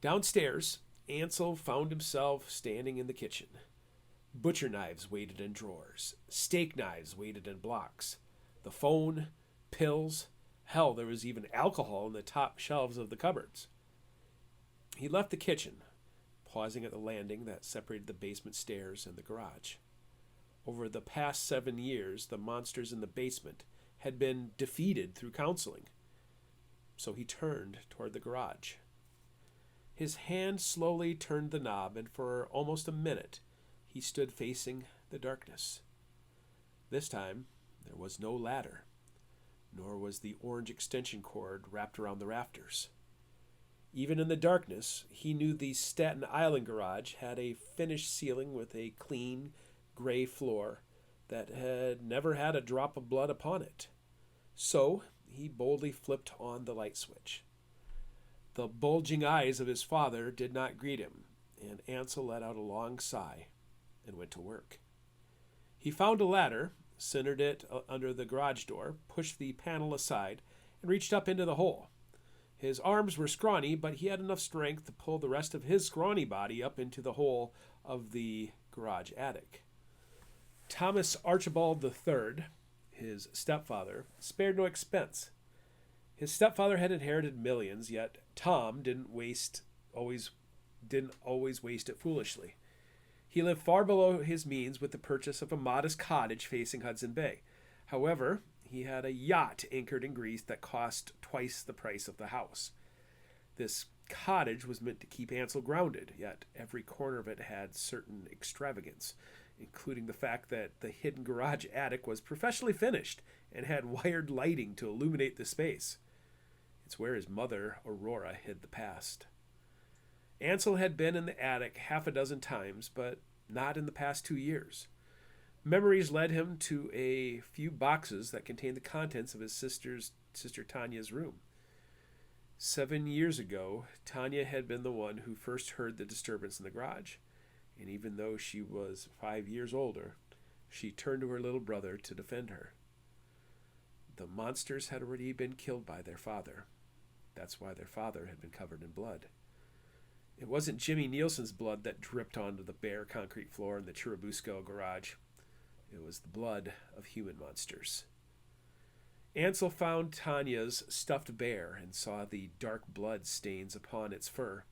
Downstairs, Ansel found himself standing in the kitchen. Butcher knives waited in drawers. Steak knives waited in blocks. The phone, pills, hell, there was even alcohol in the top shelves of the cupboards. He left the kitchen, pausing at the landing that separated the basement stairs and the garage. Over the past 7 years, the monsters in the basement had been defeated through counseling. So he turned toward the garage. His hand slowly turned the knob, and for almost a minute, he stood facing the darkness. This time, there was no ladder, nor was the orange extension cord wrapped around the rafters. Even in the darkness, he knew the Staten Island garage had a finished ceiling with a clean, gray floor that had never had a drop of blood upon it. So he boldly flipped on the light switch. The bulging eyes of his father did not greet him, and Ansel let out a long sigh and went to work. He found a ladder, centered it under the garage door, pushed the panel aside, and reached up into the hole. His arms were scrawny, but he had enough strength to pull the rest of his scrawny body up into the hole of the garage attic. Thomas Archibald III, his stepfather, spared no expense. His stepfather had inherited millions, yet Tom didn't always waste it foolishly. He lived far below his means with the purchase of a modest cottage facing Hudson Bay. However, he had a yacht anchored in Greece that cost twice the price of the house. This cottage was meant to keep Ansel grounded, yet every corner of it had certain extravagance, including the fact that the hidden garage attic was professionally finished and had wired lighting to illuminate the space. It's where his mother, Aurora, hid the past. Ansel had been in the attic half a dozen times, but not in the past 2 years. Memories led him to a few boxes that contained the contents of his sister Tanya's room. 7 years ago, Tanya had been the one who first heard the disturbance in the garage, and even though she was 5 years older, she turned to her little brother to defend her. The monsters had already been killed by their father. That's why their father had been covered in blood. It wasn't Jimmy Nielsen's blood that dripped onto the bare concrete floor in the Churubusco garage. It was the blood of human monsters. Ansel found Tanya's stuffed bear and saw the dark blood stains upon its fur.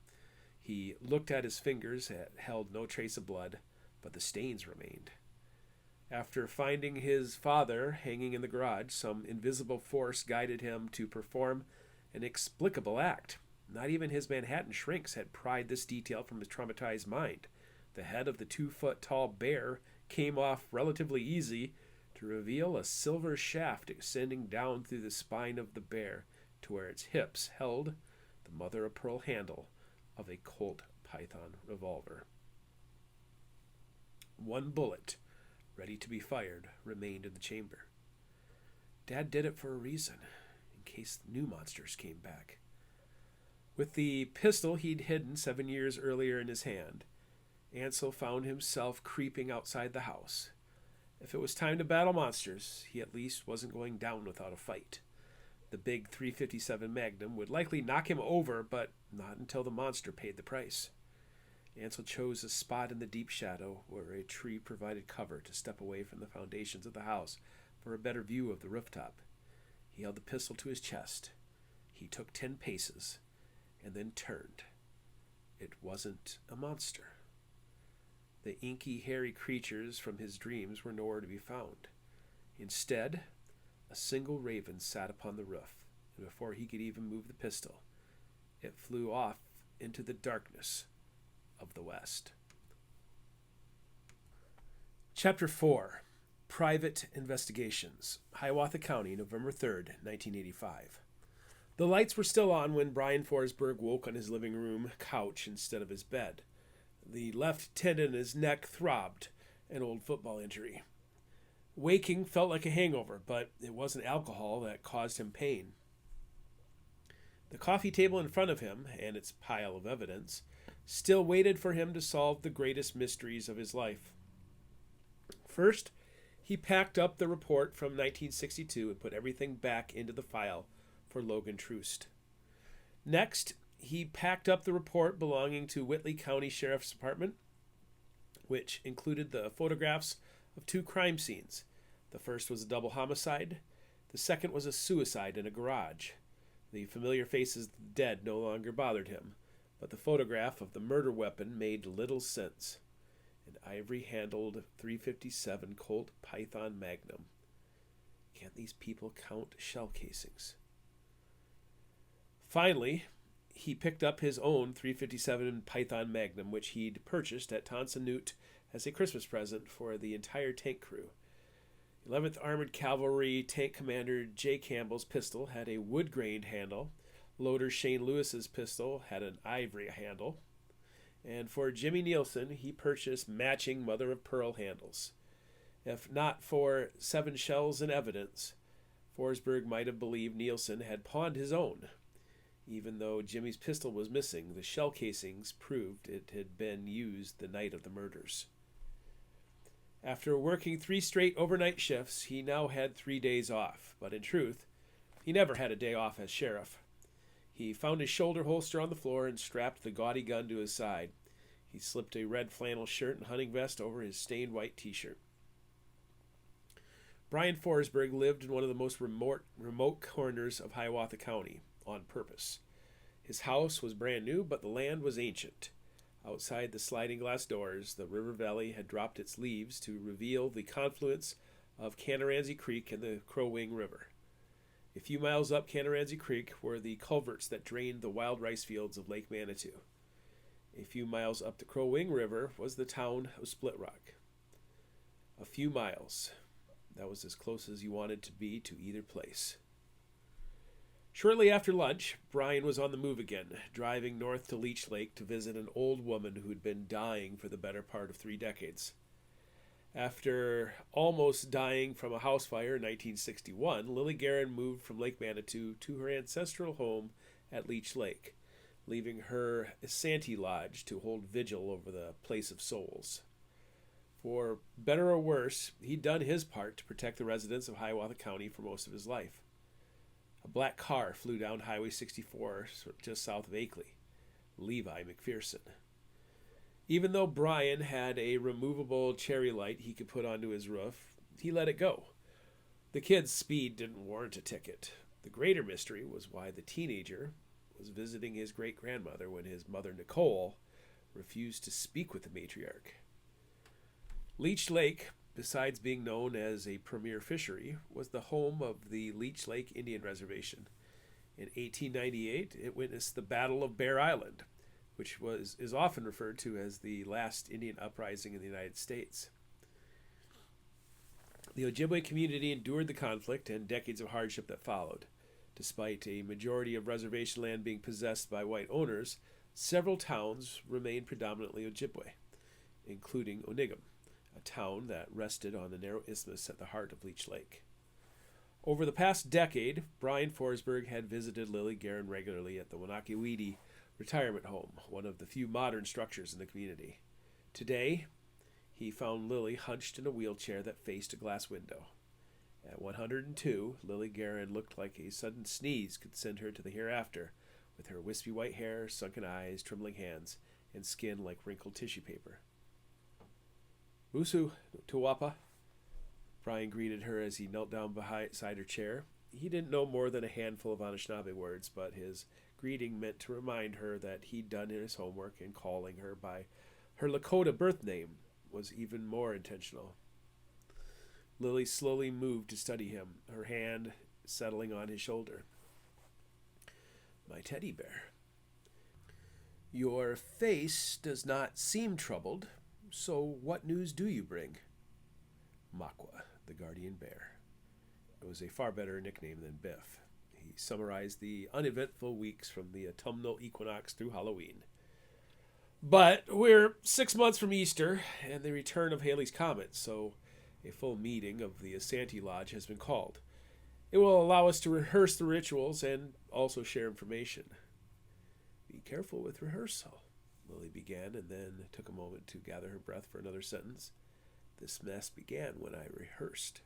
He looked at his fingers that held no trace of blood, but the stains remained. After finding his father hanging in the garage, some invisible force guided him to perform an inexplicable act. Not even his Manhattan shrinks had pried this detail from his traumatized mind. The head of the 2-foot-tall bear came off relatively easy to reveal a silver shaft extending down through the spine of the bear to where its hips held the mother-of-pearl handle of a Colt Python revolver. One bullet, ready to be fired, remained in the chamber. Dad did it for a reason, in case new monsters came back. With the pistol he'd hidden 7 years earlier in his hand, Ansel found himself creeping outside the house. If it was time to battle monsters, he at least wasn't going down without a fight. The big .357 Magnum would likely knock him over, but not until the monster paid the price. Ansel chose a spot in the deep shadow where a tree provided cover to step away from the foundations of the house for a better view of the rooftop. He held the pistol to his chest. He took 10 paces and then turned. It wasn't a monster. The inky, hairy creatures from his dreams were nowhere to be found. Instead, a single raven sat upon the roof, and before he could even move the pistol, it flew off into the darkness of the west. Chapter 4. Private Investigations. Hiawatha County, November 3rd, 1985. The lights were still on when Brian Forsberg woke on his living room couch instead of his bed. The left tendon in his neck throbbed, an old football injury. Waking felt like a hangover, but it wasn't alcohol that caused him pain. The coffee table in front of him, and its pile of evidence, still waited for him to solve the greatest mysteries of his life. First, he packed up the report from 1962 and put everything back into the file for Logan Troost. Next, he packed up the report belonging to Whitley County Sheriff's Department, which included the photographs of 2 crime scenes. The first was a double homicide. The second was a suicide in a garage. The familiar faces of the dead no longer bothered him, but the photograph of the murder weapon made little sense. an ivory-handled .357 Colt Python Magnum. Can't these people count shell casings? Finally, he picked up his own .357 Python Magnum, which he'd purchased at Tonsanute as a Christmas present for the entire tank crew. 11th Armored Cavalry Tank Commander J. Campbell's pistol had a wood-grained handle. Loader Shane Lewis's pistol had an ivory handle. And for Jimmy Nielsen, he purchased matching mother-of-pearl handles. If not for 7 shells in evidence, Forsberg might have believed Nielsen had pawned his own. Even though Jimmy's pistol was missing, the shell casings proved it had been used the night of the murders. After working 3 straight overnight shifts, he now had 3 days off. But in truth, he never had a day off as sheriff. He found his shoulder holster on the floor and strapped the gaudy gun to his side. He slipped a red flannel shirt and hunting vest over his stained white t-shirt. Brian Forsberg lived in one of the most remote corners of Hiawatha County, on purpose. His house was brand new, but the land was ancient. Outside the sliding glass doors, the river valley had dropped its leaves to reveal the confluence of Canaranzi Creek and the Crow Wing River. A few miles up Canaranzi Creek were the culverts that drained the wild rice fields of Lake Manitou. A few miles up the Crow Wing River was the town of Split Rock. A few miles. That was as close as you wanted to be to either place. Shortly after lunch, Brian was on the move again, driving north to Leech Lake to visit an old woman who'd been dying for the better part of 3 decades. After almost dying from a house fire in 1961, Lily Guerin moved from Lake Manitou to her ancestral home at Leech Lake, leaving her Santee Lodge to hold vigil over the place of souls. For better or worse, he'd done his part to protect the residents of Hiawatha County for most of his life. A black car flew down Highway 64 just south of Akeley. Levi McPherson. Even though Brian had a removable cherry light he could put onto his roof, he let it go. The kid's speed didn't warrant a ticket. The greater mystery was why the teenager was visiting his great-grandmother when his mother, Nicole, refused to speak with the matriarch. Leech Lake, besides being known as a premier fishery, was the home of the Leech Lake Indian Reservation. In 1898, it witnessed the Battle of Bear Island, which is often referred to as the last Indian uprising in the United States. The Ojibwe community endured the conflict and decades of hardship that followed. Despite a majority of reservation land being possessed by white owners, several towns remained predominantly Ojibwe, including Onigam, a town that rested on the narrow isthmus at the heart of Leech Lake. Over the past decade, Brian Forsberg had visited Lily Guerin regularly at the Wanakiwidi Retirement Home, one of the few modern structures in the community. Today, he found Lily hunched in a wheelchair that faced a glass window. At 102, Lily Guerin looked like a sudden sneeze could send her to the hereafter, with her wispy white hair, sunken eyes, trembling hands, and skin like wrinkled tissue paper. "Musu, Tuwapa," Brian greeted her as he knelt down beside her chair. He didn't know more than a handful of Anishinaabe words, but his greeting meant to remind her that he'd done his homework, and calling her by her Lakota birth name was even more intentional. Lily slowly moved to study him, her hand settling on his shoulder. "My teddy bear. Your face does not seem troubled, so what news do you bring?" Makwa, the guardian bear. It was a far better nickname than Biff. He summarized the uneventful weeks from the autumnal equinox through Halloween. But we're 6 months from Easter and the return of Halley's Comet, so a full meeting of the Santee Lodge has been called. It will allow us to rehearse the rituals and also share information. "Be careful with rehearsal," Lily began, and then took a moment to gather her breath for another sentence. "This mess began when I rehearsed."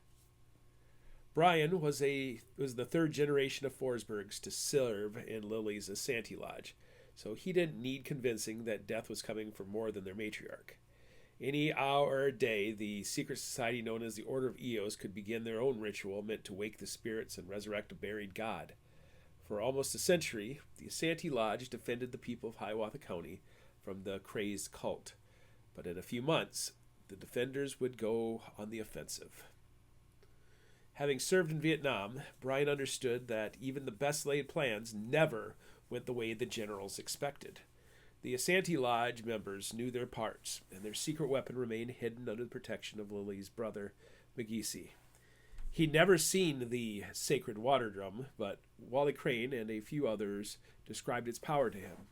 Brian was the 3rd generation of Forsbergs to serve in Lily's Santee Lodge, so he didn't need convincing that death was coming for more than their matriarch. Any hour or day, the secret society known as the Order of Eos could begin their own ritual meant to wake the spirits and resurrect a buried god. For almost a century, the Santee Lodge defended the people of Hiawatha County from the crazed cult. But in a few months, the defenders would go on the offensive. Having served in Vietnam, Bryan understood that even the best laid plans never went the way the generals expected. The Asante Lodge members knew their parts, and their secret weapon remained hidden under the protection of Lily's brother, McGeesee. He'd never seen the sacred water drum, but Wally Crane and a few others described its power to him.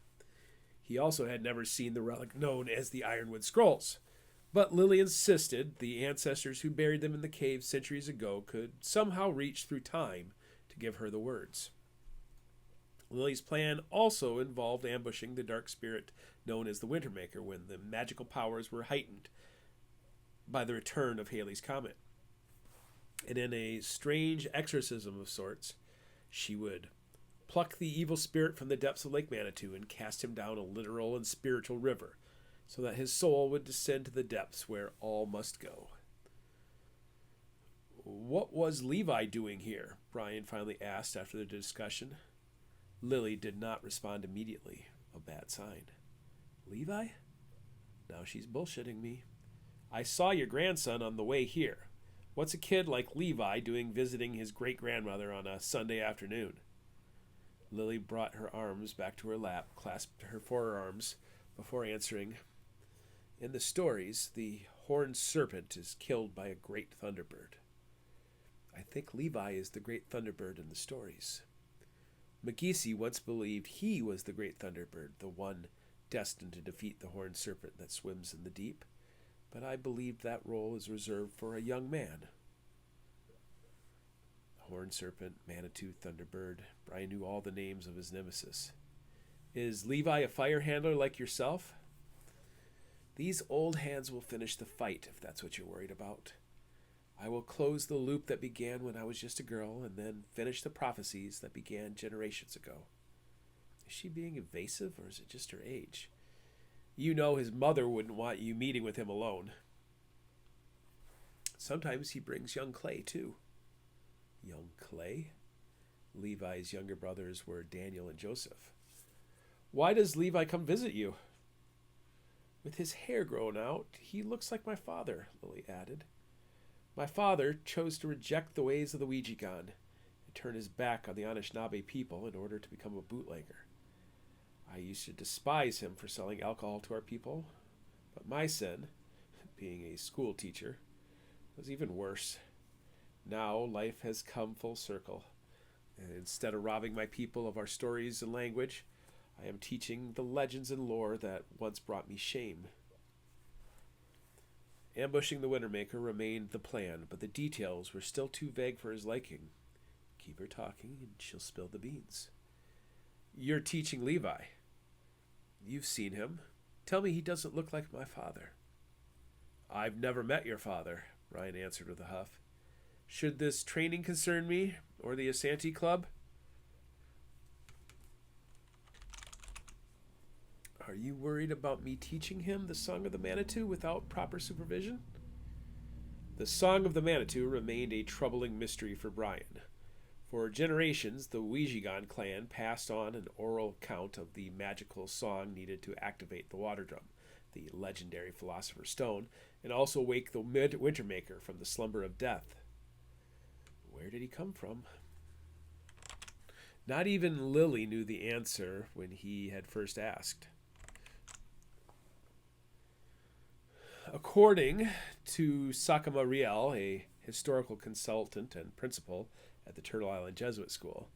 He also had never seen the relic known as the Ironwood Scrolls. But Lily insisted the ancestors who buried them in the cave centuries ago could somehow reach through time to give her the words. Lily's plan also involved ambushing the dark spirit known as the Wintermaker when the magical powers were heightened by the return of Halley's Comet. And in a strange exorcism of sorts, she would pluck the evil spirit from the depths of Lake Manitou and cast him down a literal and spiritual river, so that his soul would descend to the depths where all must go. "What was Levi doing here?" Bryan finally asked after the discussion. Lily did not respond immediately, a bad sign. "Levi? Now she's bullshitting me. I saw your grandson on the way here. What's a kid like Levi doing visiting his great-grandmother on a Sunday afternoon?" Lily brought her arms back to her lap, clasped her forearms before answering. "In the stories, the horned serpent is killed by a great thunderbird. I think Levi is the great thunderbird in the stories. McGeesee once believed he was the great thunderbird, the one destined to defeat the horned serpent that swims in the deep, but I believed that role is reserved for a young man." Horned serpent, Manitou, thunderbird. Bryan knew all the names of his nemesis. "Is Levi a fire handler like yourself?" "These old hands will finish the fight, if that's what you're worried about. I will close the loop that began when I was just a girl, and then finish the prophecies that began generations ago." Is she being evasive, or is it just her age? "You know his mother wouldn't want you meeting with him alone." "Sometimes he brings young Clay, too." Young Clay? Levi's younger brothers were Daniel and Joseph. "Why does Levi come visit you?" "With his hair grown out, he looks like my father," Lily added. "My father chose to reject the ways of the Ouija-Gon and turn his back on the Anishinaabe people in order to become a bootlegger. I used to despise him for selling alcohol to our people, but my sin, being a school teacher, was even worse. Now life has come full circle, and instead of robbing my people of our stories and language, I am teaching the legends and lore that once brought me shame." Ambushing the Wintermaker remained the plan, but the details were still too vague for his liking. Keep her talking, and she'll spill the beans. "You're teaching Levi. You've seen him. Tell me he doesn't look like my father." "I've never met your father," Bryan answered with a huff. "Should this training concern me, or the Asante Club?" "Are you worried about me teaching him the Song of the Manitou without proper supervision?" The Song of the Manitou remained a troubling mystery for Bryan. For generations, the Ouija-Gon clan passed on an oral account of the magical song needed to activate the water drum, the legendary Philosopher's Stone, and also wake the Wintermaker from the slumber of death. Where did he come from? Not even Lily knew the answer when he had first asked. According to Sakama Riel, a historical consultant and principal at the Turtle Island Jesuit School,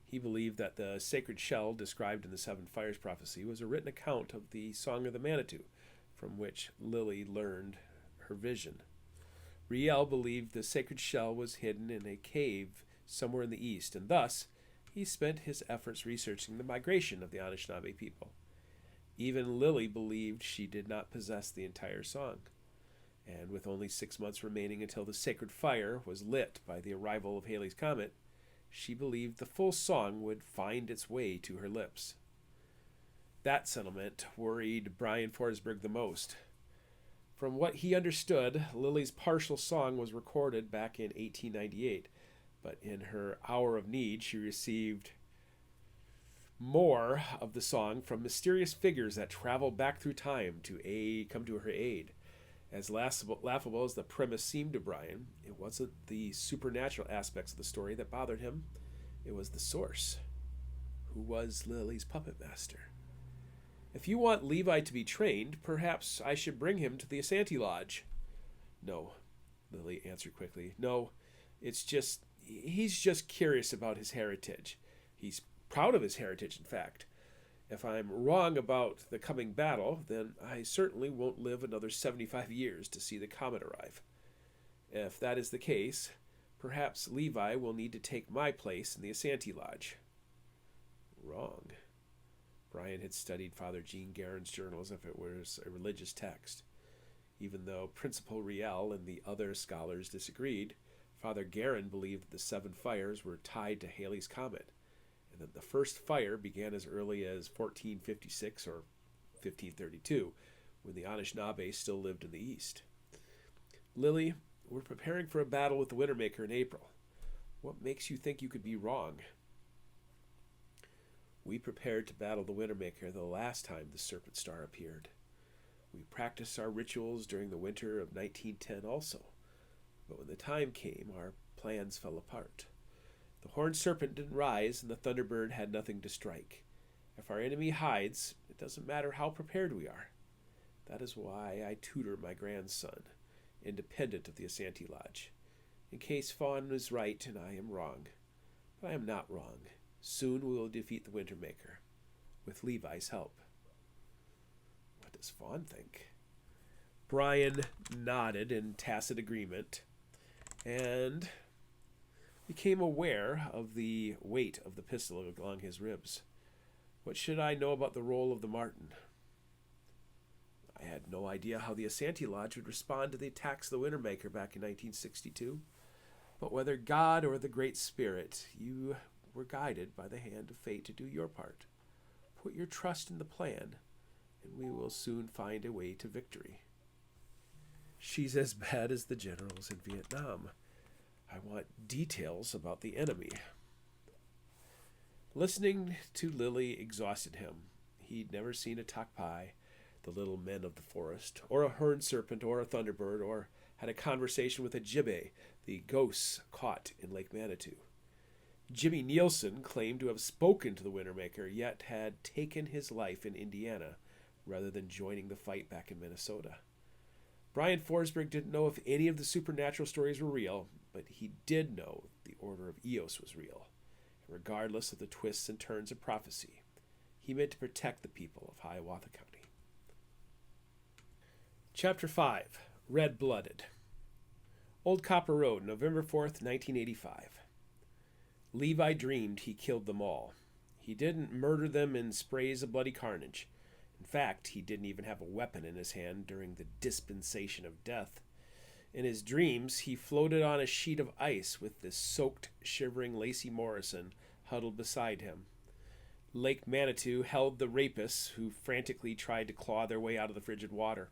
he believed that the sacred shell described in the Seven Fires prophecy was a written account of the Song of the Manitou, from which Lily learned her vision. Riel believed the sacred shell was hidden in a cave somewhere in the east, and thus he spent his efforts researching the migration of the Anishinaabe people. Even Lily believed she did not possess the entire song, and with only 6 months remaining until the sacred fire was lit by the arrival of Halley's Comet, she believed the full song would find its way to her lips. That sentiment worried Bryan Forsberg the most. From what he understood, Lily's partial song was recorded back in 1898, but in her hour of need she received More of the song from mysterious figures that travel back through time to come to her aid. As laughable as the premise seemed to Brian, it wasn't the supernatural aspects of the story that bothered him. It was the source. Who was Lily's puppet master? If you want Levi to be trained, perhaps I should bring him to the Asante Lodge. No, Lily answered quickly. No, he's just curious about his heritage. He's proud of his heritage, in fact. If I'm wrong about the coming battle, then I certainly won't live another 75 years to see the comet arrive. If that is the case, perhaps Levi will need to take my place in the Asante Lodge. Wrong. Brian had studied Father Jean Guerin's journal as if it was a religious text. Even though Principal Riel and the other scholars disagreed, Father Guerin believed that the 7 fires were tied to Halley's Comet, and that the first fire began as early as 1456 or 1532, when the Anishinaabe still lived in the east. Lily, we're preparing for a battle with the Wintermaker in April. What makes you think you could be wrong? We prepared to battle the Wintermaker the last time the Serpent Star appeared. We practiced our rituals during the winter of 1910 also, but when the time came, our plans fell apart. The horned serpent didn't rise, and the Thunderbird had nothing to strike. If our enemy hides, it doesn't matter how prepared we are. That is why I tutor my grandson, independent of the Asante Lodge, in case Fawn is right and I am wrong. But I am not wrong. Soon we will defeat the Wintermaker, with Levi's help. What does Fawn think? Brian nodded in tacit agreement, and became aware of the weight of the pistol along his ribs. What should I know about the role of the Martin? I had no idea how the Asante Lodge would respond to the attacks of the Wintermaker back in 1962. But whether God or the Great Spirit, you were guided by the hand of fate to do your part. Put your trust in the plan, and we will soon find a way to victory. She's as bad as the generals in Vietnam. I want details about the enemy. Listening to Lily exhausted him. He'd never seen a Takpai, the little men of the forest, or a horned serpent, or a thunderbird, or had a conversation with a jibbe, the ghosts caught in Lake Manitou. Jimmy Nielsen claimed to have spoken to the Wintermaker, yet had taken his life in Indiana rather than joining the fight back in Minnesota. Brian Forsberg didn't know if any of the supernatural stories were real, but he did know the Order of Eos was real. And regardless of the twists and turns of prophecy, he meant to protect the people of Hiawatha County. Chapter 5, Red-Blooded. Old Copper Road, November 4th, 1985. Levi dreamed he killed them all. He didn't murder them in sprays of bloody carnage. In fact, he didn't even have a weapon in his hand during the dispensation of death. In his dreams, he floated on a sheet of ice with the soaked, shivering Lacey Morrison huddled beside him. Lake Manitou held the rapists who frantically tried to claw their way out of the frigid water.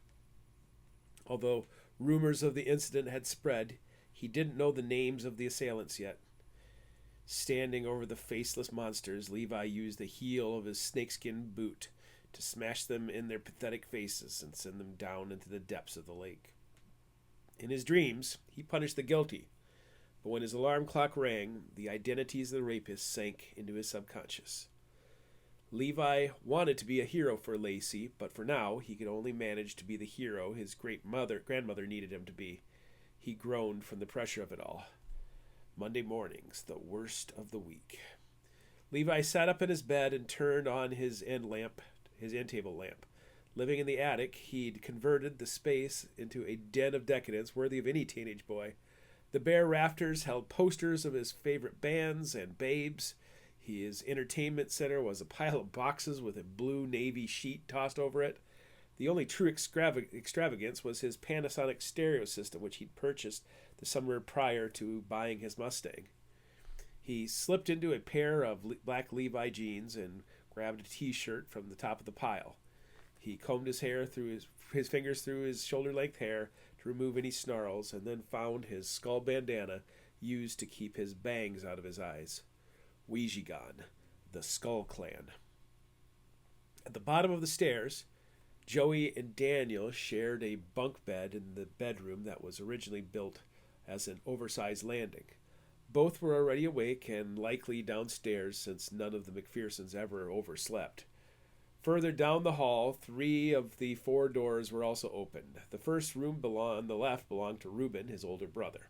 Although rumors of the incident had spread, he didn't know the names of the assailants yet. Standing over the faceless monsters, Levi used the heel of his snakeskin boot to smash them in their pathetic faces and send them down into the depths of the lake. In his dreams, he punished the guilty, but when his alarm clock rang, the identities of the rapists sank into his subconscious. Levi wanted to be a hero for Lacey, but for now he could only manage to be the hero his grandmother needed him to be. He groaned from the pressure of it all. Monday mornings, the worst of the week. Levi sat up in his bed and turned on his end table lamp. Living in the attic, he'd converted the space into a den of decadence worthy of any teenage boy. The bare rafters held posters of his favorite bands and babes. His entertainment center was a pile of boxes with a blue navy sheet tossed over it. The only true extravagance was his Panasonic stereo system, which he'd purchased the summer prior to buying his Mustang. He slipped into a pair of black Levi jeans and grabbed a t-shirt from the top of the pile. He combed his hair through his fingers through his shoulder-length hair to remove any snarls, and then found his skull bandana used to keep his bangs out of his eyes. Ouijigan, the Skull Clan. At the bottom of the stairs, Joey and Daniel shared a bunk bed in the bedroom that was originally built as an oversized landing. Both were already awake and likely downstairs since none of the McPhersons ever overslept. Further down the hall, 3 of the 4 doors were also open. The first room on the left belonged to Reuben, his older brother.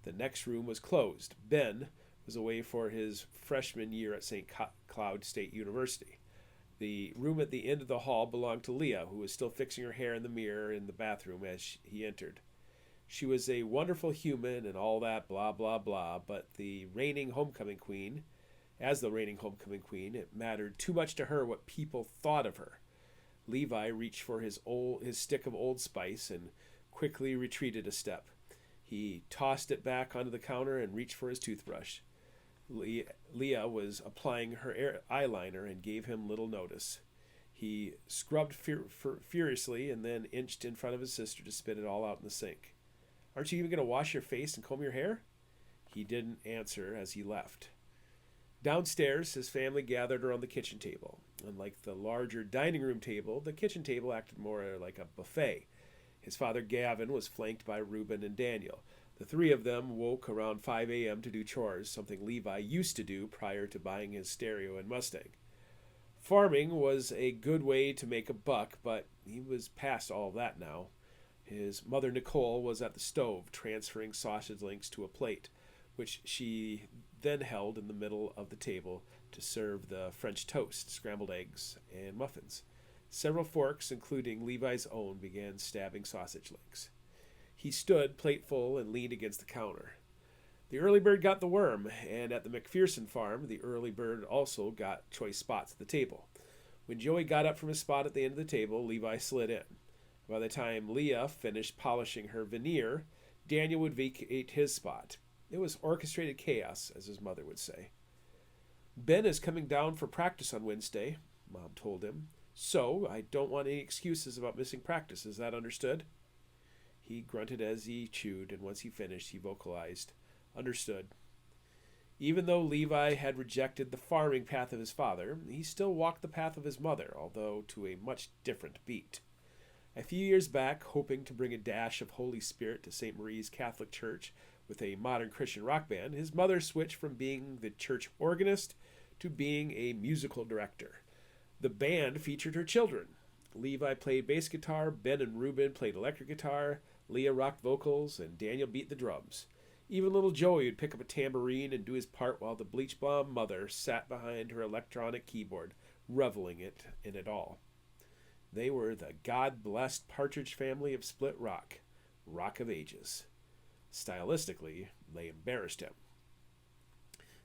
The next room was closed. Ben was away for his freshman year at St. Cloud State University. The room at the end of the hall belonged to Leah, who was still fixing her hair in the mirror in the bathroom as he entered. She was a wonderful human and all that blah, blah, blah, but as the reigning homecoming queen, it mattered too much to her what people thought of her. Levi reached for his stick of Old Spice and quickly retreated a step. He tossed it back onto the counter and reached for his toothbrush. Leah was applying her eyeliner and gave him little notice. He scrubbed furiously and then inched in front of his sister to spit it all out in the sink. "Aren't you even going to wash your face and comb your hair?" He didn't answer as he left. Downstairs, his family gathered around the kitchen table. Unlike the larger dining room table, the kitchen table acted more like a buffet. His father, Gavin, was flanked by Reuben and Daniel. The 3 of them woke around 5 a.m. to do chores, something Levi used to do prior to buying his stereo and Mustang. Farming was a good way to make a buck, but he was past all of that now. His mother, Nicole, was at the stove, transferring sausage links to a plate, which she then held in the middle of the table to serve the French toast, scrambled eggs, and muffins. Several forks, including Levi's own, began stabbing sausage links. He stood, plate full, and leaned against the counter. The early bird got the worm, and at the McPherson farm, the early bird also got choice spots at the table. When Joey got up from his spot at the end of the table, Levi slid in. By the time Leah finished polishing her veneer, Daniel would vacate his spot. It was orchestrated chaos, as his mother would say. "Ben is coming down for practice on Wednesday," Mom told him. "So, I don't want any excuses about missing practice. Is that understood?" He grunted as he chewed, and once he finished, he vocalized, "Understood." Even though Levi had rejected the farming path of his father, he still walked the path of his mother, although to a much different beat. A few years back, hoping to bring a dash of Holy Spirit to St. Marie's Catholic Church with a modern Christian rock band, his mother switched from being the church organist to being a musical director. The band featured her children. Levi played bass guitar, Ben and Reuben played electric guitar, Leah rocked vocals, and Daniel beat the drums. Even little Joey would pick up a tambourine and do his part while the bleach-blonde mother sat behind her electronic keyboard, reveling in it all. They were the God-blessed Partridge Family of Split Rock, Rock of Ages. Stylistically, they embarrassed him.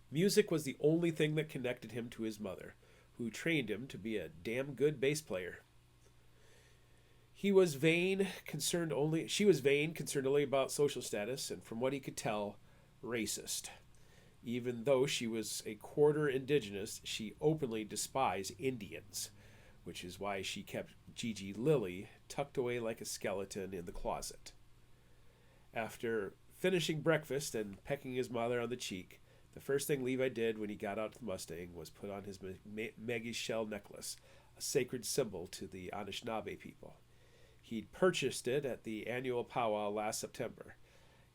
Music was the only thing that connected him to his mother, who trained him to be a damn good bass player. She was vain, concerned only about social status, and from what he could tell, racist. Even though she was a quarter indigenous, she openly despised Indians, which is why she kept Gigi Lily tucked away like a skeleton in the closet. After finishing breakfast and pecking his mother on the cheek, the first thing Levi did when he got out to the Mustang was put on his Maggie's shell necklace, a sacred symbol to the Anishinaabe people. He'd purchased it at the annual powwow last September.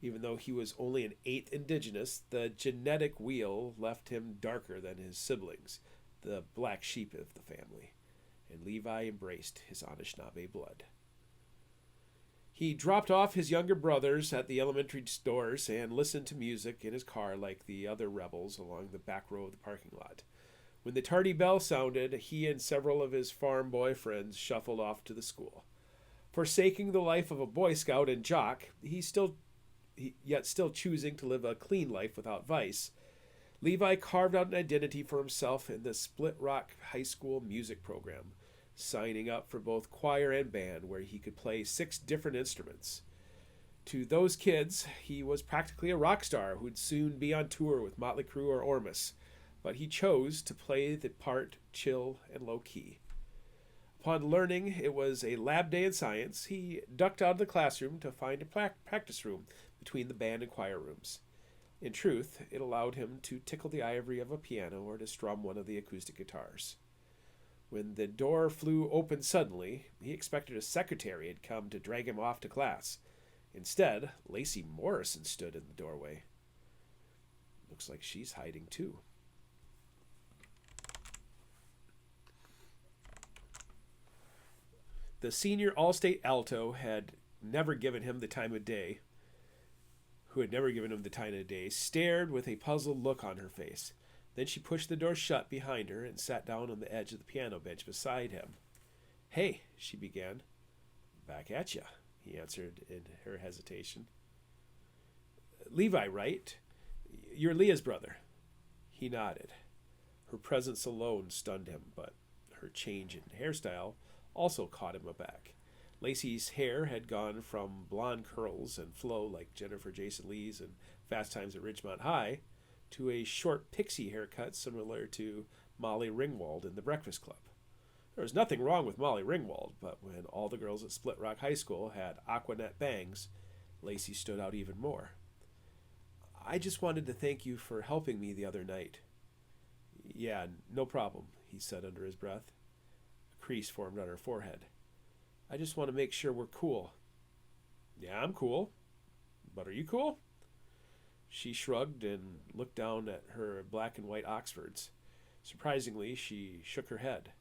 Even though he was only an 8th indigenous, the genetic wheel left him darker than his siblings, the black sheep of the family, and Levi embraced his Anishinaabe blood. He dropped off his younger brothers at the elementary stores and listened to music in his car like the other rebels along the back row of the parking lot. When the tardy bell sounded, he and several of his farm boy friends shuffled off to the school. Forsaking the life of a Boy Scout and jock, yet still choosing to live a clean life without vice, Levi carved out an identity for himself in the Split Rock High School music program, signing up for both choir and band, where he could play 6 different instruments. To those kids, he was practically a rock star who'd soon be on tour with Motley Crue or Ormus, but he chose to play the part chill and low-key. Upon learning it was a lab day in science, he ducked out of the classroom to find a practice room between the band and choir rooms. In truth, it allowed him to tickle the ivory of a piano or to strum one of the acoustic guitars. When the door flew open suddenly, he expected a secretary had come to drag him off to class. Instead, Lacey Morrison stood in the doorway. Looks like she's hiding too. The senior all-state alto had never given him the time of day, stared with a puzzled look on her face. Then she pushed the door shut behind her and sat down on the edge of the piano bench beside him. "Hey," she began. "Back at ya," he answered in her hesitation. "Levi, right? You're Leah's brother." He nodded. Her presence alone stunned him, but her change in hairstyle also caught him aback. Lacey's hair had gone from blonde curls and flow like Jennifer Jason Lee's in Fast Times at Ridgemont High to a short pixie haircut similar to Molly Ringwald in The Breakfast Club. There was nothing wrong with Molly Ringwald, but when all the girls at Split Rock High School had Aquanet bangs, Lacey stood out even more. "I just wanted to thank you for helping me the other night." "Yeah, no problem," he said under his breath. A crease formed on her forehead. "I just want to make sure we're cool." "Yeah, I'm cool. But are you cool?" She shrugged and looked down at her black and white Oxfords. Surprisingly, she shook her head.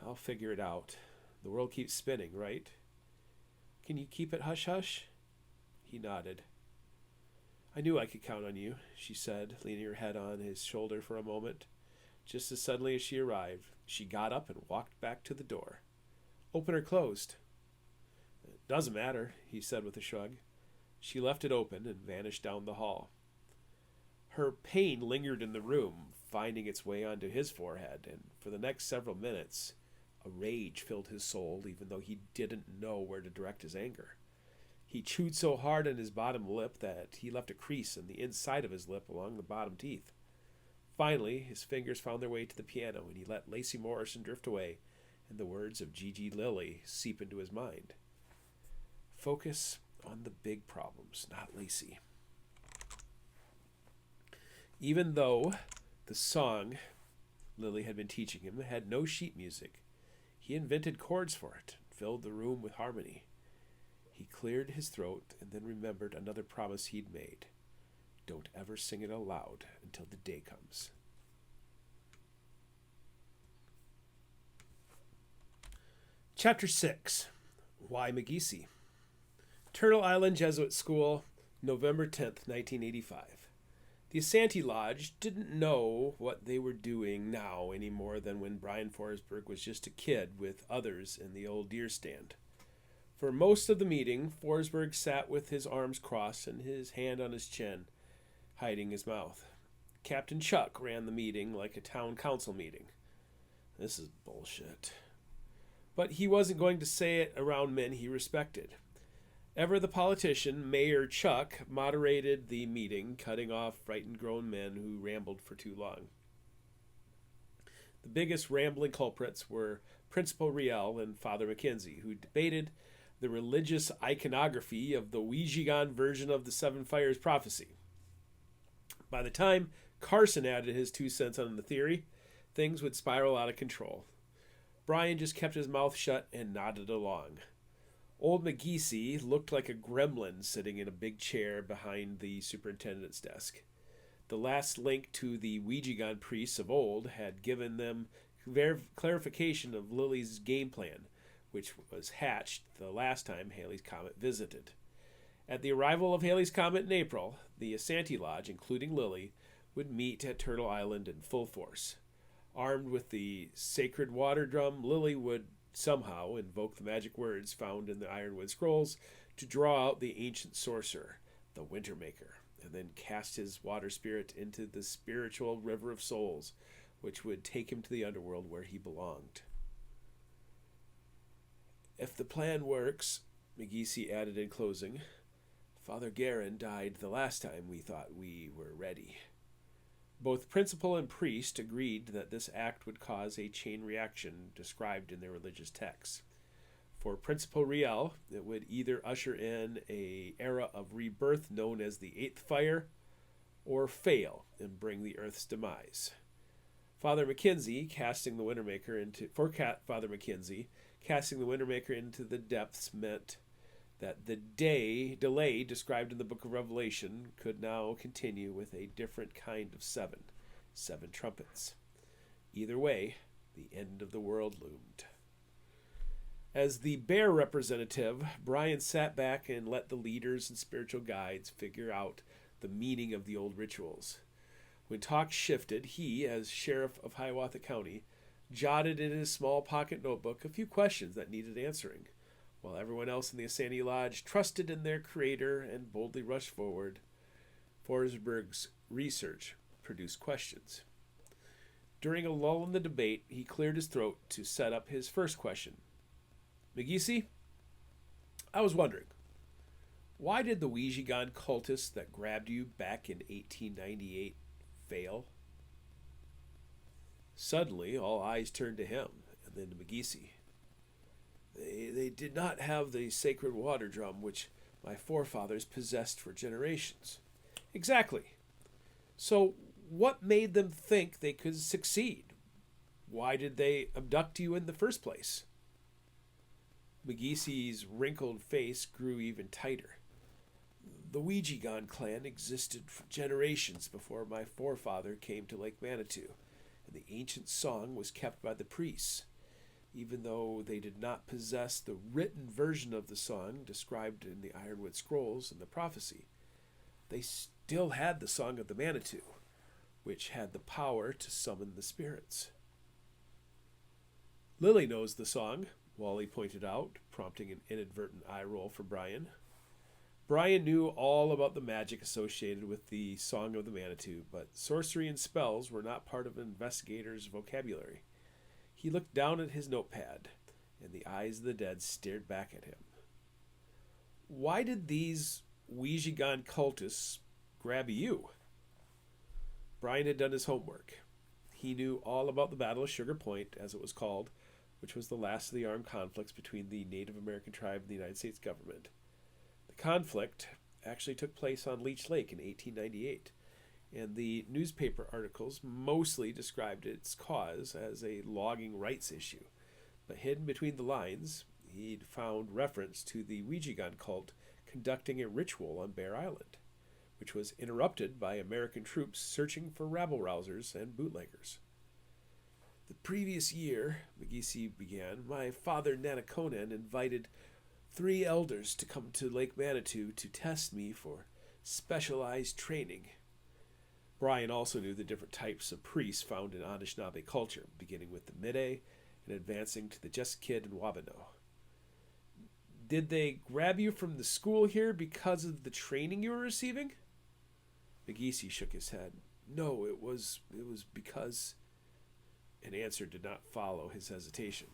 "I'll figure it out. The world keeps spinning, right? Can you keep it hush-hush?" He nodded. "I knew I could count on you," she said, leaning her head on his shoulder for a moment. Just as suddenly as she arrived, she got up and walked back to the door. "Open or closed?" "It doesn't matter," he said with a shrug. She left it open and vanished down the hall. Her pain lingered in the room, finding its way onto his forehead, and for the next several minutes, a rage filled his soul, even though he didn't know where to direct his anger. He chewed so hard on his bottom lip that he left a crease in the inside of his lip along the bottom teeth. Finally, his fingers found their way to the piano, and he let Lacey Morrison drift away, and the words of Gigi Lilly seep into his mind. Focus on the big problems, not Lacey. Even though the song Lily had been teaching him had no sheet music, he invented chords for it and filled the room with harmony. He cleared his throat and then remembered another promise he'd made. Don't ever sing it aloud until the day comes. Chapter 6. Why McGeesee? Turtle Island Jesuit School, November 10th, 1985. The Asante Lodge didn't know what they were doing now any more than when Brian Forsberg was just a kid with others in the old deer stand. For most of the meeting, Forsberg sat with his arms crossed and his hand on his chin, hiding his mouth. Captain Chuck ran the meeting like a town council meeting. This is bullshit. But he wasn't going to say it around men he respected. Ever the politician, Mayor Chuck moderated the meeting, cutting off frightened grown men who rambled for too long. The biggest rambling culprits were Principal Riel and Father Mackenzie, who debated the religious iconography of the Ouija version of the Seven Fires prophecy. By the time Carson added his 2 cents on the theory, things would spiral out of control. Brian just kept his mouth shut and nodded along. Old McGeesee looked like a gremlin sitting in a big chair behind the superintendent's desk. The last link to the Ouija priests of old had given them clarification of Lily's game plan, which was hatched the last time Halley's Comet visited. At the arrival of Halley's Comet in April, the Asante Lodge, including Lily, would meet at Turtle Island in full force. Armed with the sacred water drum, Lily would somehow invoke the magic words found in the Ironwood Scrolls to draw out the ancient sorcerer, the Wintermaker, and then cast his water spirit into the spiritual river of souls, which would take him to the underworld where he belonged. If the plan works, McGeesee added in closing, Father Guerin died the last time we thought we were ready. Both principal and priest agreed that this act would cause a chain reaction described in their religious texts. For Principal Riel, it would either usher in an era of rebirth known as the Eighth Fire, or fail and bring the Earth's demise. Father Mackenzie casting the Wintermaker into the depths meant that the delay described in the book of Revelation could now continue with a different kind of seven trumpets. Either way, the end of the world loomed. As the bear representative, Brian sat back and let the leaders and spiritual guides figure out the meaning of the old rituals. When talk shifted, he, as sheriff of Hiawatha County, jotted in his small pocket notebook a few questions that needed answering, while everyone else in the Asante Lodge trusted in their creator and boldly rushed forward. Forsberg's research produced questions. During a lull in the debate, he cleared his throat to set up his first question. McGeesy, I was wondering, why did the Ouija cultists that grabbed you back in 1898 fail? Suddenly, all eyes turned to him, and then to McGeesy. They did not have the sacred water drum which my forefathers possessed for generations. Exactly. So what made them think they could succeed? Why did they abduct you in the first place? McGeesy's wrinkled face grew even tighter. The Ouija clan existed for generations before my forefather came to Lake Manitou, and the ancient song was kept by the priests. Even though they did not possess the written version of the song described in the Ironwood Scrolls and the prophecy, they still had the Song of the Manitou, which had the power to summon the spirits. Lily knows the song, Wally pointed out, prompting an inadvertent eye roll for Brian. Brian knew all about the magic associated with the Song of the Manitou, but sorcery and spells were not part of an investigator's vocabulary. He looked down at his notepad, and the eyes of the dead stared back at him. Why did these Ouija cultists grab you? Brian had done his homework. He knew all about the Battle of Sugar Point, as it was called, which was the last of the armed conflicts between the Native American tribe and the United States government. The conflict actually took place on Leech Lake in 1898, and the newspaper articles mostly described its cause as a logging rights issue. But hidden between the lines, he'd found reference to the Ouija cult conducting a ritual on Bear Island, which was interrupted by American troops searching for rabble-rousers and bootleggers. The previous year, McGeesy began, my father Nanakonan invited 3 elders to come to Lake Manitou to test me for specialized training. Brian also knew the different types of priests found in Anishinaabe culture, beginning with the Mide and advancing to the Jeskid and Wabano. Did they grab you from the school here because of the training you were receiving? McGeesy shook his head. No, it was because... An answer did not follow his hesitation.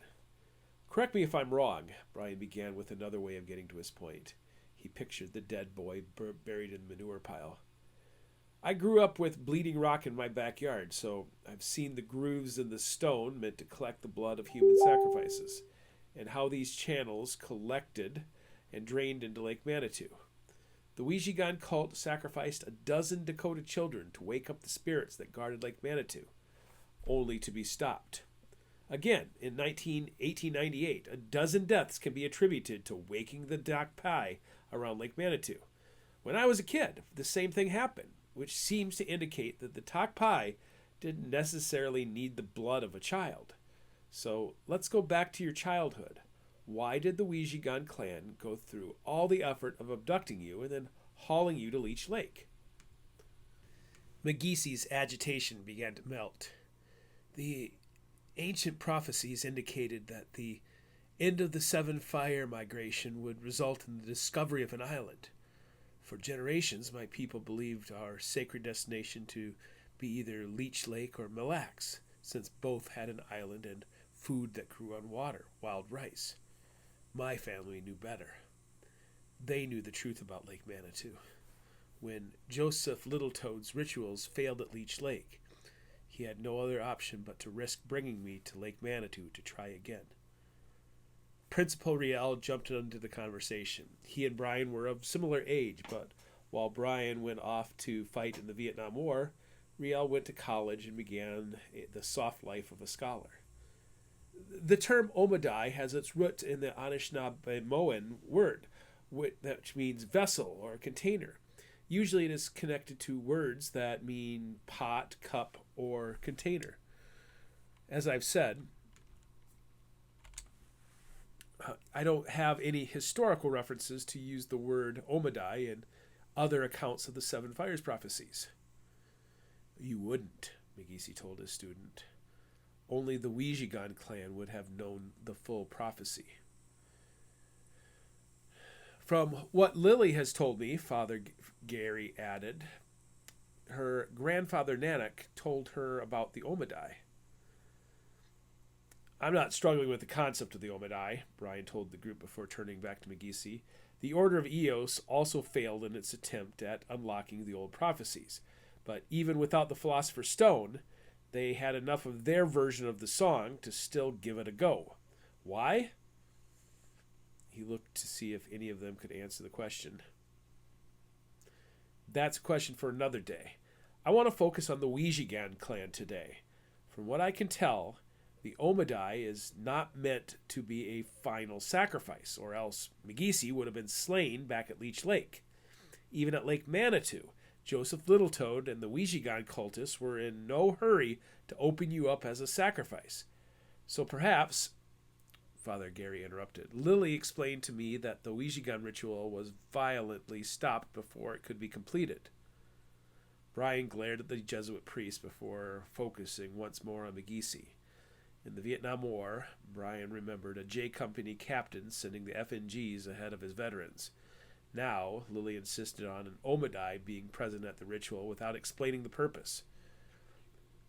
Correct me if I'm wrong, Brian began with another way of getting to his point. He pictured the dead boy buried in the manure pile. I grew up with bleeding rock in my backyard, so I've seen the grooves in the stone meant to collect the blood of human sacrifices, and how these channels collected and drained into Lake Manitou. The Ouija cult sacrificed 12 Dakota children to wake up the spirits that guarded Lake Manitou, only to be stopped. Again, in 1898, 12 deaths can be attributed to waking the Dakpai around Lake Manitou. When I was a kid, the same thing happened, which seems to indicate that the Dakpai didn't necessarily need the blood of a child. So let's go back to your childhood. Why did the Ouija clan go through all the effort of abducting you and then hauling you to Leech Lake? McGeesy's agitation began to melt. The ancient prophecies indicated that the end of the 7 fire migration would result in the discovery of an island. For generations, my people believed our sacred destination to be either Leech Lake or Mille Lacs, since both had an island and food that grew on water, wild rice. My family knew better. They knew the truth about Lake Manitou. When Joseph Littletoad's rituals failed at Leech Lake, he had no other option but to risk bringing me to Lake Manitou to try again. Principal Riel jumped into the conversation. He and Brian were of similar age, but While Brian went off to fight in the Vietnam War, Riel went to college and began the soft life of a scholar. The term Omadai has its root in the Anishinaabe word, which means vessel or container. Usually it is connected to words that mean pot, cup, or container. As I've said, I don't have any historical references to use the word Omadai in other accounts of the Seven Fires prophecies. You wouldn't, Megisi told his student. Only the Ouijigan clan would have known the full prophecy. From what Lily has told me, Father Gary added, her grandfather Nanak told her about the Omadai. I'm not struggling with the concept of the Omadai, Brian told the group before turning back to Megisi. The Order of Eos also failed in its attempt at unlocking the old prophecies, but even without the Philosopher's Stone, they had enough of their version of the song to still give it a go. Why? He looked to see if any of them could answer the question. That's a question for another day. I want to focus on the Ouijigan clan today. From what I can tell, the Omadai is not meant to be a final sacrifice, or else Megisi would have been slain back at Leech Lake. Even at Lake Manitou, Joseph Littletoad and the Ouijigan cultists were in no hurry to open you up as a sacrifice. So perhaps, Father Gary interrupted, Lily explained to me that the Ouijigan ritual was violently stopped before it could be completed. Brian glared at the Jesuit priest before focusing once more on Megisi. In the Vietnam War, Brian remembered a J Company captain sending the FNGs ahead of his veterans. Now, Lily insisted on an Omadai being present at the ritual without explaining the purpose.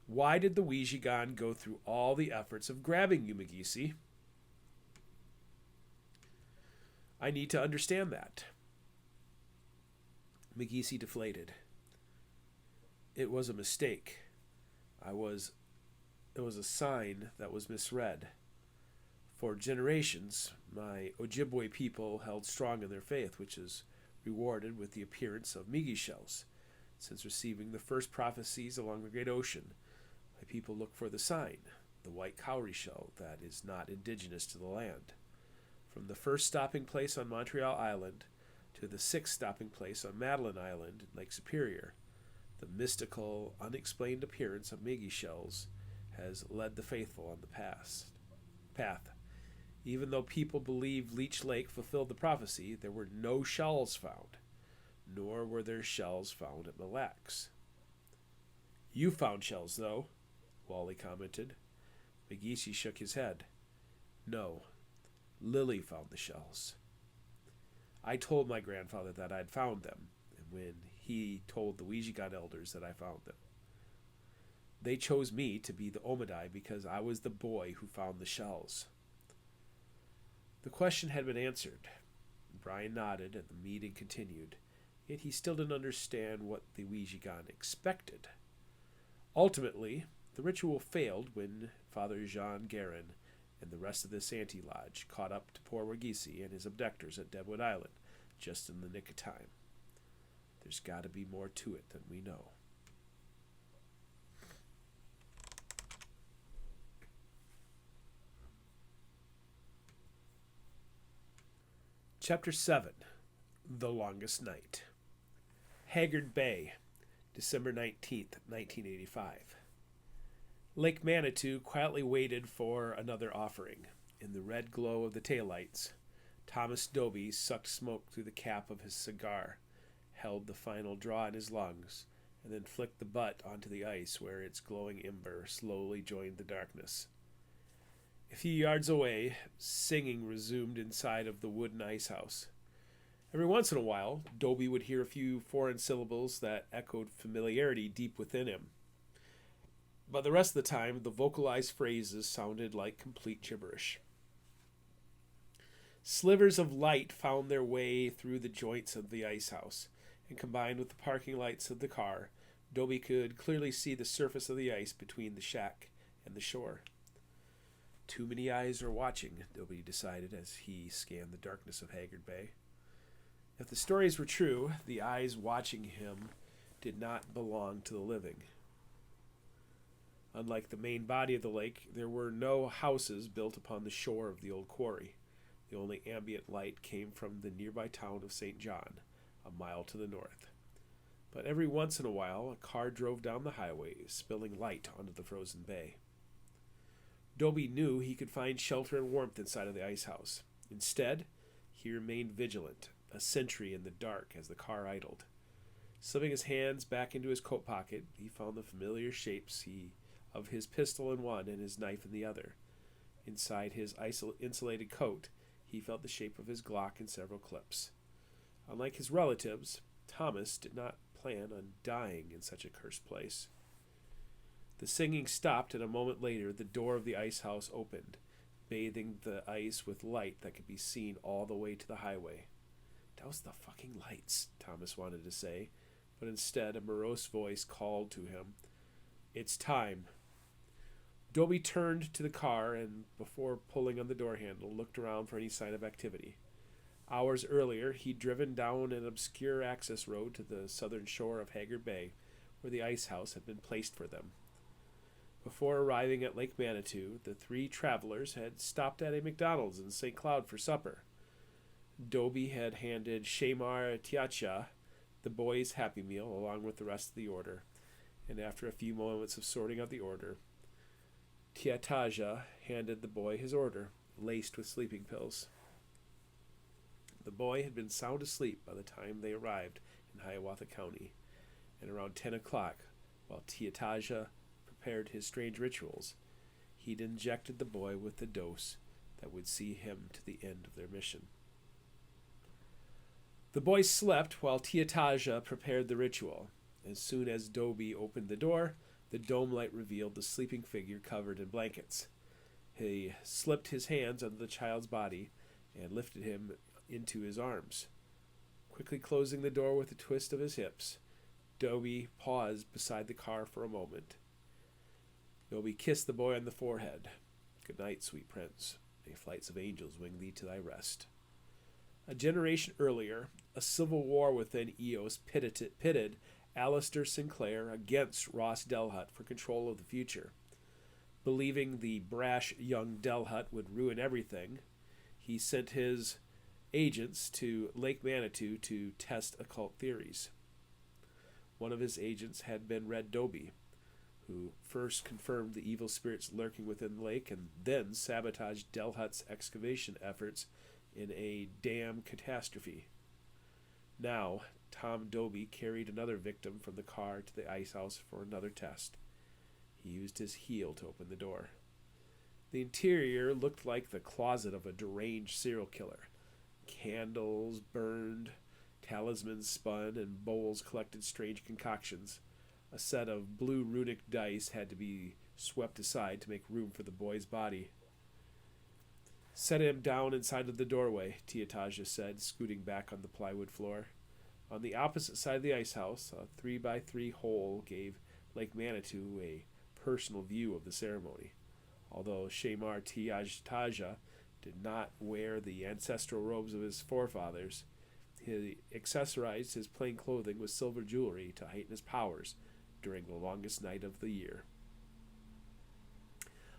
Why did the Ouijigan go through all the efforts of grabbing you, Megisi? I need to understand that. Megisi deflated. It was a mistake. It was a sign that was misread. For generations, my Ojibwe people held strong in their faith, which is rewarded with the appearance of Migi shells. Since receiving the first prophecies along the Great Ocean, my people look for the sign, the white cowrie shell that is not indigenous to the land. From the first stopping place on Montreal Island to the sixth stopping place on Madeline Island in Lake Superior, the mystical, unexplained appearance of Migi shells has led the faithful on the path. Even though people believe Leech Lake fulfilled the prophecy, there were no shells found, nor were there shells found at Mille Lacs. You found shells, though, Wally commented. Megisi shook his head. No, Lily found the shells. I told my grandfather that I'd found them, and when he told the Ouijigan elders that I found them. They chose me to be the Omadai because I was the boy who found the shells. The question had been answered. Brian nodded and the meeting continued, yet he still didn't understand what the Ouijigan expected. Ultimately, the ritual failed when Father Jean Guerin and the rest of the Santee Lodge caught up to poor Wagisi and his abductors at Deadwood Island, just in the nick of time. There's got to be more to it than we know. Chapter 7, The Longest Night. Haggard Bay, December 19th, 1985. Lake Manitou quietly waited for another offering. In the red glow of the taillights, Thomas Doby sucked smoke through the cap of his cigar, held the final draw in his lungs, and then flicked the butt onto the ice where its glowing ember slowly joined the darkness. A few yards away, singing resumed inside of the wooden ice house. Every once in a while, Doby would hear a few foreign syllables that echoed familiarity deep within him. But the rest of the time, the vocalized phrases sounded like complete gibberish. Slivers of light found their way through the joints of the ice house, and combined with the parking lights of the car, Doby could clearly see the surface of the ice between the shack and the shore. Too many eyes are watching, Doby decided as he scanned the darkness of Haggard Bay. If the stories were true, the eyes watching him did not belong to the living. Unlike the main body of the lake, there were no houses built upon the shore of the old quarry. The only ambient light came from the nearby town of St. John, a mile to the north. But every once in a while, a car drove down the highway, spilling light onto the frozen bay. Dobie knew he could find shelter and warmth inside of the ice house. Instead, he remained vigilant, a sentry in the dark as the car idled. Slipping his hands back into his coat pocket, he found the familiar shapes of his pistol in one and his knife in the other. Inside his insulated coat, he felt the shape of his Glock in several clips. Unlike his relatives, Thomas did not plan on dying in such a cursed place. The singing stopped, and a moment later the door of the ice house opened, bathing the ice with light that could be seen all the way to the highway. "Douse the fucking lights," Thomas wanted to say, but instead a morose voice called to him, "It's time." Dobie turned to the car and, before pulling on the door handle, looked around for any sign of activity. Hours earlier, he'd driven down an obscure access road to the southern shore of Haggard Bay, where the ice house had been placed for them. Before arriving at Lake Manitou, the three travelers had stopped at a McDonald's in St. Cloud for supper. Dobie had handed Shamar Tiacha the boy's Happy Meal along with the rest of the order, and after a few moments of sorting out the order, Tiataja handed the boy his order, laced with sleeping pills. The boy had been sound asleep by the time they arrived in Hiawatha County, and around 10 o'clock, while Tiataja prepared his strange rituals, he'd injected the boy with the dose that would see him to the end of their mission. The boy slept while Tiataja prepared the ritual. As soon as Dobie opened the door, the dome light revealed the sleeping figure covered in blankets. He slipped his hands under the child's body and lifted him into his arms. Quickly closing the door with a twist of his hips, Dobie paused beside the car for a moment. Dobie kissed the boy on the forehead. "Good night, sweet prince. May flights of angels wing thee to thy rest." A generation earlier, a civil war within Eos pitted Alistair Sinclair against Ross Delhut for control of the future. Believing the brash young Delhut would ruin everything, he sent his agents to Lake Manitou to test occult theories. One of his agents had been Red Dobie, who first confirmed the evil spirits lurking within the lake and then sabotaged Delhut's excavation efforts in a dam catastrophe. Now, Tom Dobie carried another victim from the car to the ice house for another test. He used his heel to open the door. The interior looked like the closet of a deranged serial killer. Candles burned, talismans spun, and bowls collected strange concoctions. A set of blue runic dice had to be swept aside to make room for the boy's body. "Set him down inside of the doorway," Tiataja said, scooting back on the plywood floor. On the opposite side of the ice house, a 3x3 hole gave Lake Manitou a personal view of the ceremony. Although Shamar Tiataja did not wear the ancestral robes of his forefathers, he accessorized his plain clothing with silver jewelry to heighten his powers during the longest night of the year.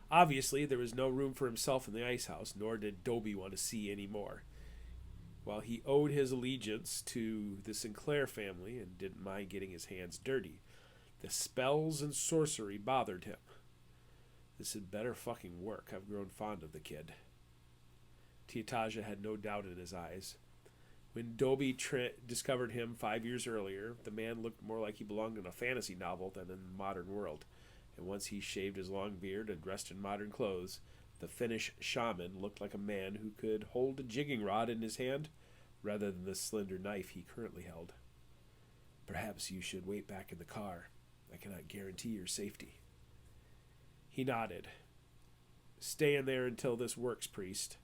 Obviously, there was no room for himself in the ice house, nor did Dobie want to see any more. While he owed his allegiance to the Sinclair family and didn't mind getting his hands dirty, the spells and sorcery bothered him. This had better fucking work. I've grown fond of the kid. Tiataja had no doubt in his eyes. When Dobie discovered him 5 years earlier, the man looked more like he belonged in a fantasy novel than in the modern world. And once he shaved his long beard and dressed in modern clothes, the Finnish shaman looked like a man who could hold a jigging rod in his hand rather than the slender knife he currently held. "Perhaps you should wait back in the car. I cannot guarantee your safety." He nodded. "Stay in there until this works, priest.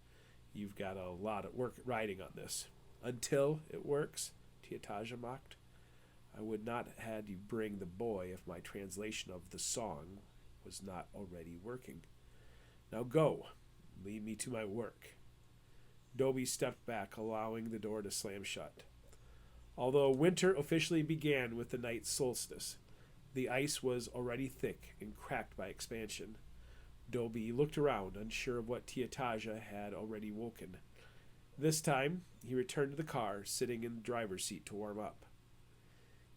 You've got a lot of work riding on this." "Until it works?" Tiataja mocked. "I would not have had you bring the boy if my translation of the song was not already working. Now go. Leave me to my work." Dobie stepped back, allowing the door to slam shut. Although winter officially began with the night solstice, the ice was already thick and cracked by expansion. Dobie looked around, unsure of what Tiataja had already woken. This time, he returned to the car, sitting in the driver's seat to warm up.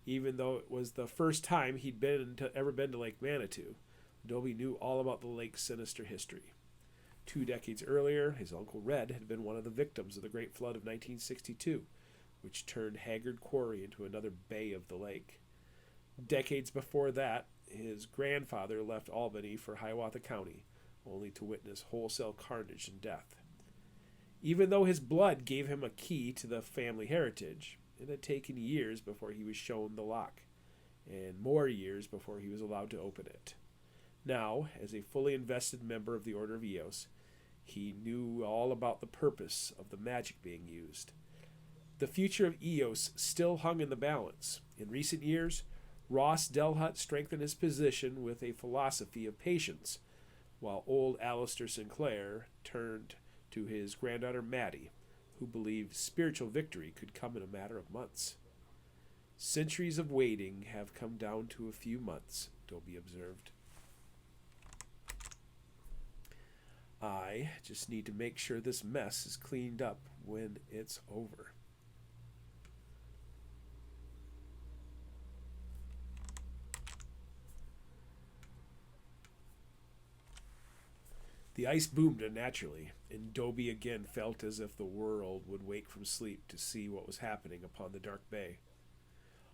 Even though it was the first time he'd ever been to Lake Manitou, Dobie knew all about the lake's sinister history. 2 decades earlier, his Uncle Red had been one of the victims of the Great Flood of 1962, which turned Haggard Quarry into another bay of the lake. Decades before that, his grandfather left Albany for Hiawatha County, only to witness wholesale carnage and death. Even though his blood gave him a key to the family heritage, it had taken years before he was shown the lock, and more years before he was allowed to open it. Now, as a fully invested member of the Order of Eos, he knew all about the purpose of the magic being used. The future of Eos still hung in the balance. In recent years, Ross Delhut strengthened his position with a philosophy of patience, while old Alistair Sinclair turned to his granddaughter Maddie, who believed spiritual victory could come in a matter of months. Centuries of waiting have come down to a few months, Dobie observed. I just need to make sure this mess is cleaned up when it's over. The ice boomed unnaturally, and Dobie again felt as if the world would wake from sleep to see what was happening upon the dark bay.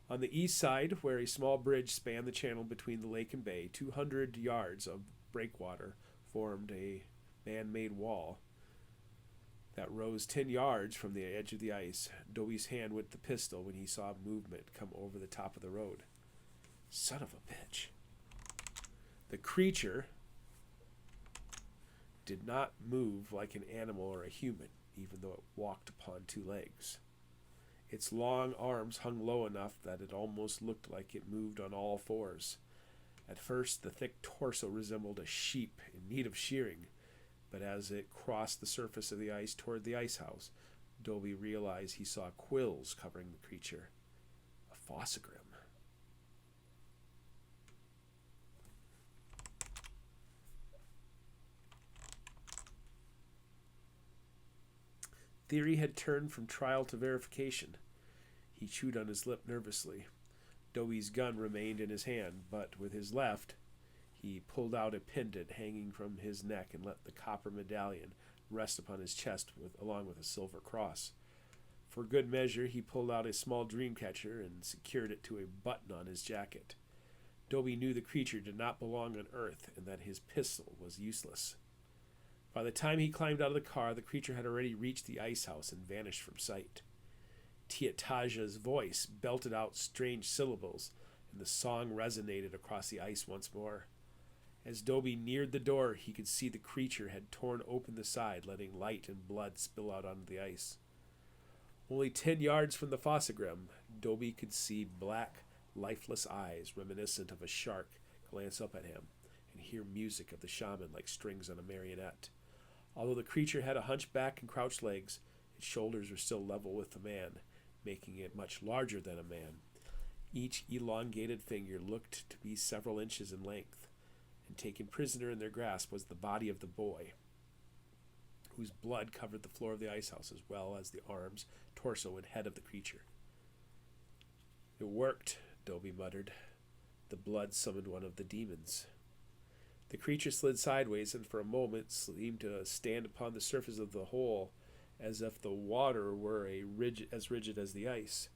On the east side, where a small bridge spanned the channel between the lake and bay, 200 yards of breakwater formed a man-made wall that rose 10 yards from the edge of the ice. Dobie's hand went to the pistol when he saw movement come over the top of the road. Son of a bitch. The creature did not move like an animal or a human, even though it walked upon 2 legs. Its long arms hung low enough that it almost looked like it moved on all 4s. At first, the thick torso resembled a sheep in need of shearing, but as it crossed the surface of the ice toward the ice house, Dobie realized he saw quills covering the creature. A fossogrim. Theory had turned from trial to verification. He chewed on his lip nervously. Dobie's gun remained in his hand, but with his left, he pulled out a pendant hanging from his neck and let the copper medallion rest upon his chest along with a silver cross. For good measure, he pulled out a small dream catcher and secured it to a button on his jacket. Dobie knew the creature did not belong on Earth and that his pistol was useless. By the time he climbed out of the car, the creature had already reached the ice house and vanished from sight. Tiataja's voice belted out strange syllables, and the song resonated across the ice once more. As Dobie neared the door, he could see the creature had torn open the side, letting light and blood spill out onto the ice. Only 10 yards from the fossogrim, Dobie could see black, lifeless eyes reminiscent of a shark glance up at him and hear music of the shaman like strings on a marionette. Although the creature had a hunched back and crouched legs, its shoulders were still level with the man, making it much larger than a man. Each elongated finger looked to be several inches in length, and taken prisoner in their grasp was the body of the boy, whose blood covered the floor of the ice house as well as the arms, torso, and head of the creature. It worked, Dobie muttered. The blood summoned one of the demons. The creature slid sideways and for a moment seemed to stand upon the surface of the hole as if the water were as rigid as the ice.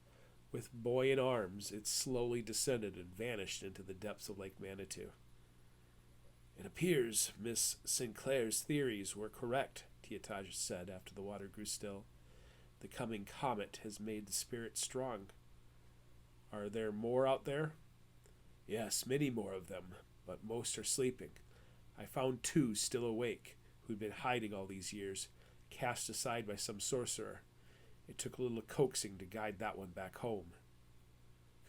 With boy in arms, it slowly descended and vanished into the depths of Lake Manitou. It appears Miss Sinclair's theories were correct, Tiataja said after the water grew still. The coming comet has made the spirit strong. Are there more out there? Yes, many more of them, but most are sleeping. I found 2 still awake, who'd been hiding all these years, cast aside by some sorcerer. It took a little coaxing to guide that one back home.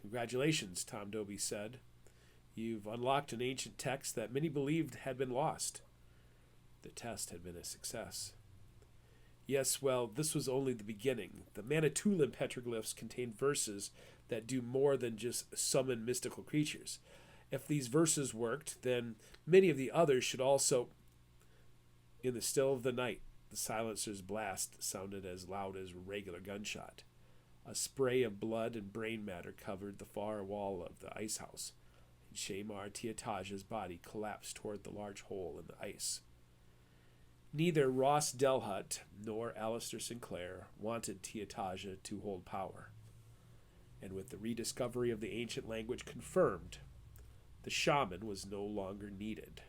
Congratulations, Tom Dobie said. You've unlocked an ancient text that many believed had been lost. The test had been a success. Yes, well, this was only the beginning. The Manitoulin petroglyphs contain verses that do more than just summon mystical creatures. If these verses worked, then many of the others should also. In the still of the night, the silencer's blast sounded as loud as a regular gunshot. A spray of blood and brain matter covered the far wall of the ice house, and Shamar Tiataja's body collapsed toward the large hole in the ice. Neither Ross Delhut nor Alistair Sinclair wanted Tiataja to hold power, and with the rediscovery of the ancient language confirmed, the shaman was no longer needed.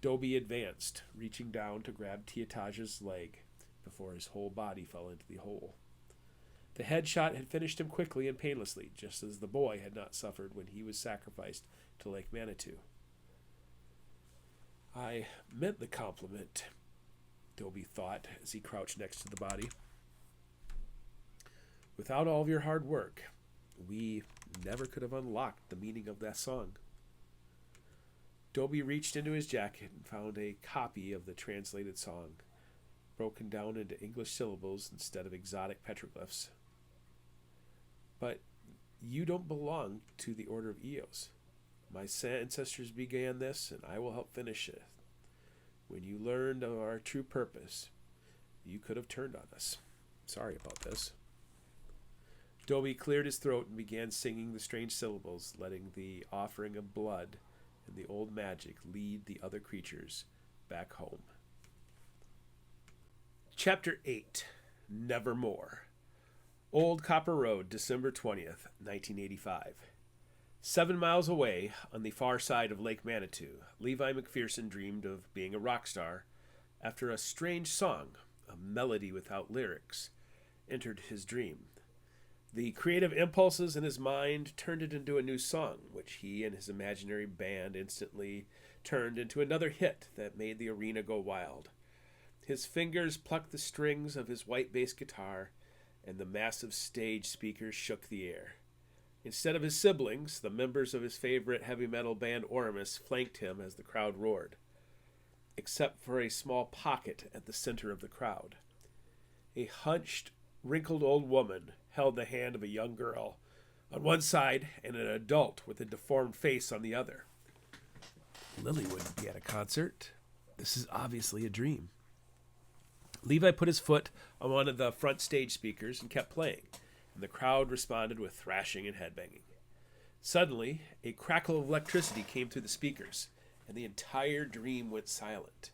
Dobie advanced, reaching down to grab Tiataja's leg before his whole body fell into the hole. The headshot had finished him quickly and painlessly, just as the boy had not suffered when he was sacrificed to Lake Manitou. I meant the compliment, Dobie thought as he crouched next to the body. Without all of your hard work, we never could have unlocked the meaning of that song. Dobie reached into his jacket and found a copy of the translated song, broken down into English syllables instead of exotic petroglyphs. But you don't belong to the Order of Eos. My ancestors began this, and I will help finish it. When you learned of our true purpose, you could have turned on us. Sorry about this. Dobie cleared his throat and began singing the strange syllables, letting the offering of blood and the old magic lead the other creatures back home. Chapter 8, Nevermore. Old Copper Road, December 20th, 1985. 7 miles away, on the far side of Lake Manitou, Levi McPherson dreamed of being a rock star after a strange song, a melody without lyrics, entered his dream. The creative impulses in his mind turned it into a new song, which he and his imaginary band instantly turned into another hit that made the arena go wild. His fingers plucked the strings of his white bass guitar, and the massive stage speakers shook the air. Instead of his siblings, the members of his favorite heavy metal band Oramus flanked him as the crowd roared, except for a small pocket at the center of the crowd. A hunched, wrinkled old woman held the hand of a young girl on one side and an adult with a deformed face on the other. Lily wouldn't be at a concert. This is obviously a dream. Levi put his foot on one of the front stage speakers and kept playing, and the crowd responded with thrashing and headbanging. Suddenly, a crackle of electricity came through the speakers, and the entire dream went silent.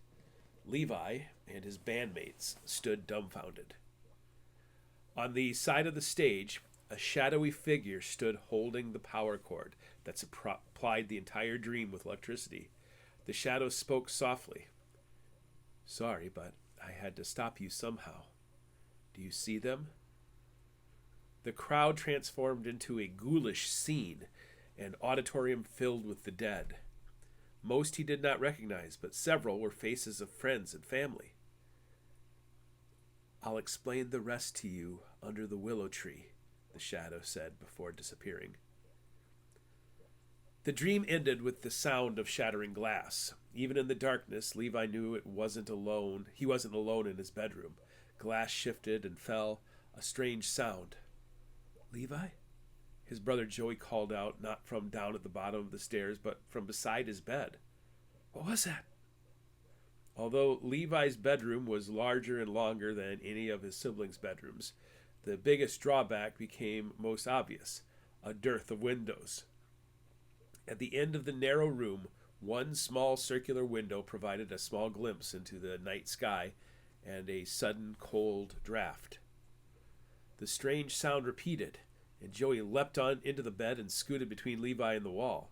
Levi and his bandmates stood dumbfounded. On the side of the stage, a shadowy figure stood holding the power cord that supplied the entire dream with electricity. The shadow spoke softly. "Sorry, but I had to stop you somehow. Do you see them?" The crowd transformed into a ghoulish scene, an auditorium filled with the dead. Most he did not recognize, but several were faces of friends and family. "I'll explain the rest to you under the willow tree," the shadow said before disappearing. The dream ended with the sound of shattering glass. Even in the darkness, Levi knew he wasn't alone in his bedroom. Glass shifted and fell, a strange sound. "Levi?" His brother Joey called out, not from down at the bottom of the stairs, but from beside his bed. "What was that?" Although Levi's bedroom was larger and longer than any of his siblings' bedrooms, the biggest drawback became most obvious: a dearth of windows. At the end of the narrow room, one small circular window provided a small glimpse into the night sky and a sudden cold draft. The strange sound repeated, and Joey leapt on into the bed and scooted between Levi and the wall.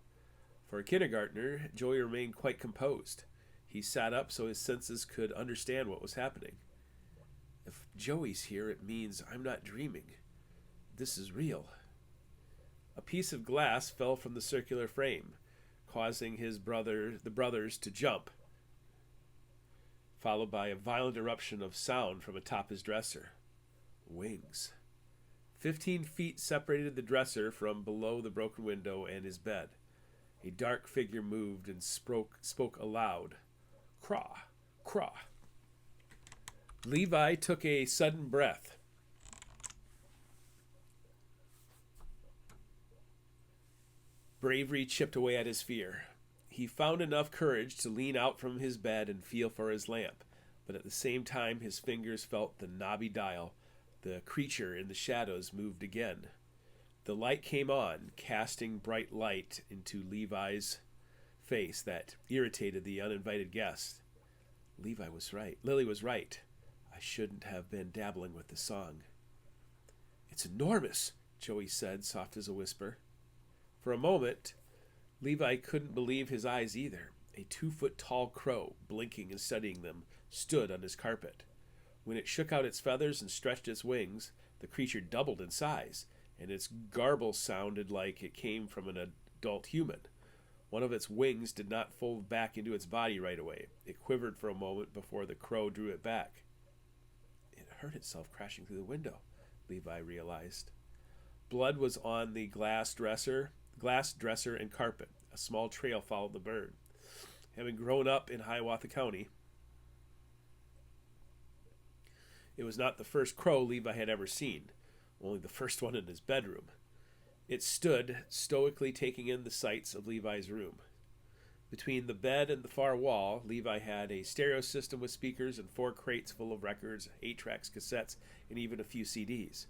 For a kindergartner, Joey remained quite composed. He sat up so his senses could understand what was happening. "If Joey's here, it means I'm not dreaming. This is real." A piece of glass fell from the circular frame, causing the brothers to jump, followed by a violent eruption of sound from atop his dresser. Wings. 15 feet separated the dresser from below the broken window and his bed. A dark figure moved and spoke aloud. "Craw, craw." Levi took a sudden breath. Bravery chipped away at his fear. He found enough courage to lean out from his bed and feel for his lamp, but at the same time his fingers felt the knobby dial. The creature in the shadows moved again. The light came on, casting bright light into Levi's face that irritated the uninvited guest. Lily was right. I shouldn't have been dabbling with the song. It's enormous, Joey said, soft as a whisper. For a moment, Levi couldn't believe his eyes either. A 2-foot-tall crow, blinking and studying them, stood on his carpet. When it shook out its feathers and stretched its wings, the creature doubled in size, and its garble sounded like it came from an adult human. One of its wings did not fold back into its body right away. It quivered for a moment before the crow drew it back. It hurt itself crashing through the window, Levi realized. Blood was on the glass dresser and carpet. A small trail followed the bird. Having grown up in Hiawatha County, it was not the first crow Levi had ever seen, only the first one in his bedroom. It stood, stoically taking in the sights of Levi's room. Between the bed and the far wall, Levi had a stereo system with speakers and 4 crates full of records, 8-tracks, cassettes, and even a few CDs.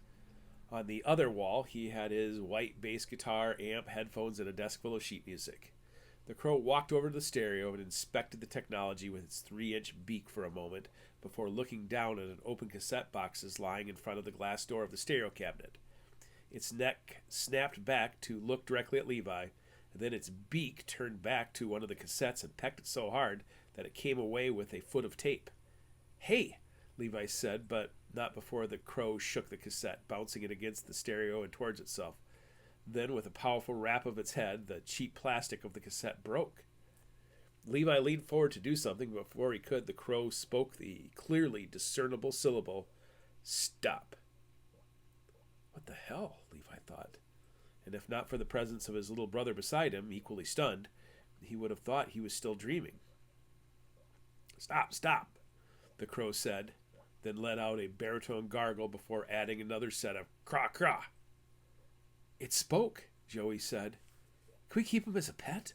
On the other wall, he had his white bass guitar, amp, headphones, and a desk full of sheet music. The crow walked over to the stereo and inspected the technology with its 3-inch beak for a moment before looking down at an open cassette boxes lying in front of the glass door of the stereo cabinet. Its neck snapped back to look directly at Levi, and then its beak turned back to one of the cassettes and pecked it so hard that it came away with a foot of tape. "Hey," Levi said, but not before the crow shook the cassette, bouncing it against the stereo and towards itself. Then, with a powerful rap of its head, the cheap plastic of the cassette broke. Levi leaned forward to do something, but before he could, the crow spoke the clearly discernible syllable, "Stop." What the hell, Levi thought. And if not for the presence of his little brother beside him, equally stunned, he would have thought he was still dreaming. "Stop, stop," the crow said, then let out a baritone gargle before adding another set of craw-craw. "It spoke," Joey said. "Can we keep him as a pet?"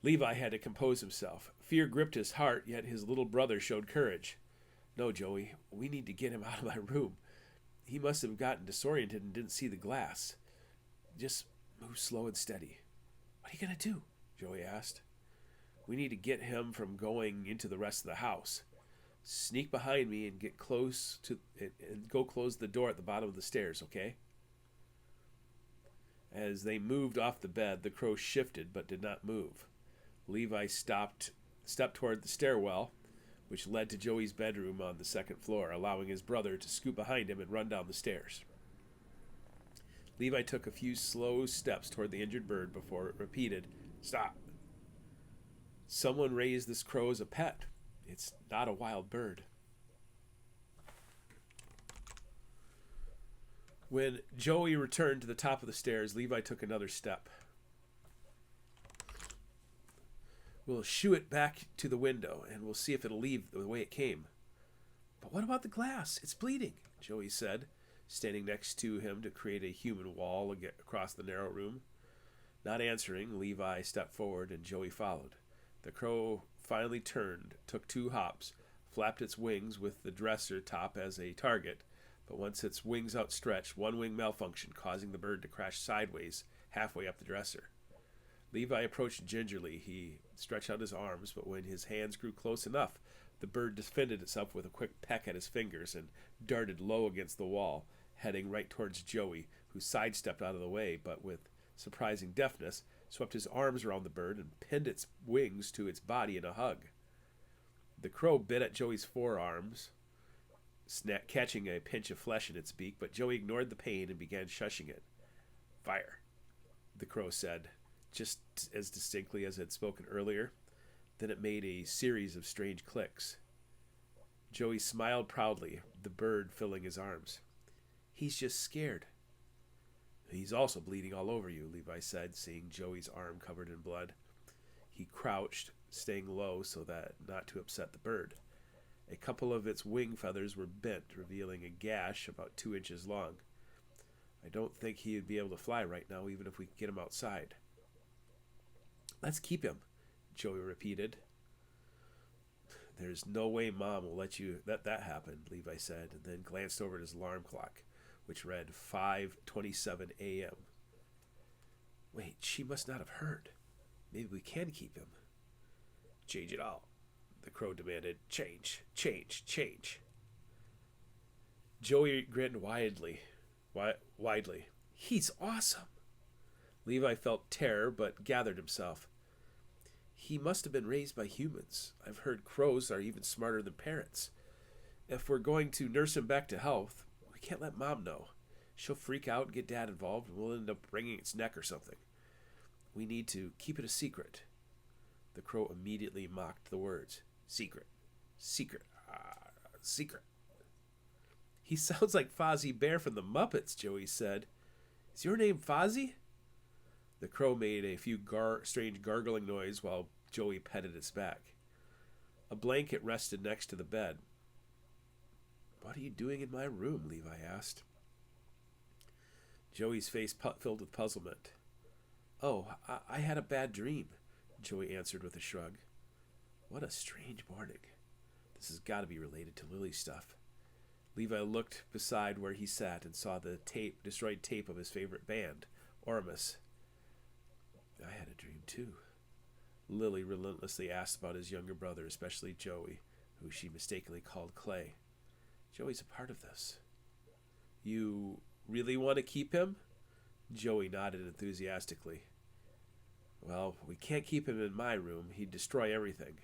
Levi had to compose himself. Fear gripped his heart, yet his little brother showed courage. "No, Joey, we need to get him out of my room. He must have gotten disoriented and didn't see the glass. Just move slow and steady." "What are you going to do?" Joey asked. "We need to get him from going into the rest of the house. Sneak behind me and get close to it and go close the door at the bottom of the stairs, okay?" As they moved off the bed, the crow shifted but did not move. Levi stepped toward the stairwell, which led to Joey's bedroom on the second floor, allowing his brother to scoot behind him and run down the stairs. Levi took a few slow steps toward the injured bird before it repeated, "Stop." Someone raised this crow as a pet. It's not a wild bird. When Joey returned to the top of the stairs, Levi took another step. "We'll shoo it back to the window, and we'll see if it'll leave the way it came." "But what about the glass? It's bleeding," Joey said, standing next to him to create a human wall across the narrow room. Not answering, Levi stepped forward, and Joey followed. The crow finally turned, took 2 hops, flapped its wings with the dresser top as a target, but once its wings outstretched, one wing malfunctioned, causing the bird to crash sideways halfway up the dresser. Levi approached gingerly. He stretched out his arms, but when his hands grew close enough, the bird defended itself with a quick peck at his fingers and darted low against the wall, heading right towards Joey, who sidestepped out of the way, but with surprising deftness, swept his arms around the bird and pinned its wings to its body in a hug. The crow bit at Joey's forearms, catching a pinch of flesh in its beak, but Joey ignored the pain and began shushing it. "Fire," the crow said, just as distinctly as it had spoken earlier. Then it made a series of strange clicks. Joey smiled proudly, the bird filling his arms. "He's just scared." "He's also bleeding all over you," Levi said, seeing Joey's arm covered in blood. He crouched, staying low so that not to upset the bird. A couple of its wing feathers were bent, revealing a gash about 2 inches long. I don't think he would be able to fly right now, even if we could get him outside. Let's keep him, Joey repeated. There's no way Mom will let that happen, Levi said, and then glanced over at his alarm clock, which read 5:27 a.m. Wait, she must not have heard. Maybe we can keep him. Change it all, the crow demanded. Change, change, change. Joey grinned widely. He's awesome. Levi felt terror, but gathered himself. He must have been raised by humans. I've heard crows are even smarter than parrots. If we're going to nurse him back to health, we can't let Mom know. She'll freak out and get Dad involved, and we'll end up wringing its neck or something. We need to keep it a secret. The crow immediately mocked the words. Secret. Secret. Secret. He sounds like Fozzie Bear from the Muppets, Joey said. Is your name Fozzie? The crow made a few strange gargling noise while Joey petted its back. A blanket rested next to the bed. What are you doing in my room? Levi asked. Joey's face filled with puzzlement. Oh, I had a bad dream, Joey answered with a shrug. What a strange morning. This has got to be related to Lily's stuff. Levi looked beside where he sat and saw the destroyed tape of his favorite band, Ormus. I had a dream too. Lily relentlessly asked about his younger brother, especially Joey, who she mistakenly called Clay. Joey's a part of this. You really want to keep him? Joey nodded enthusiastically. Well, we can't keep him in my room. He'd destroy everything.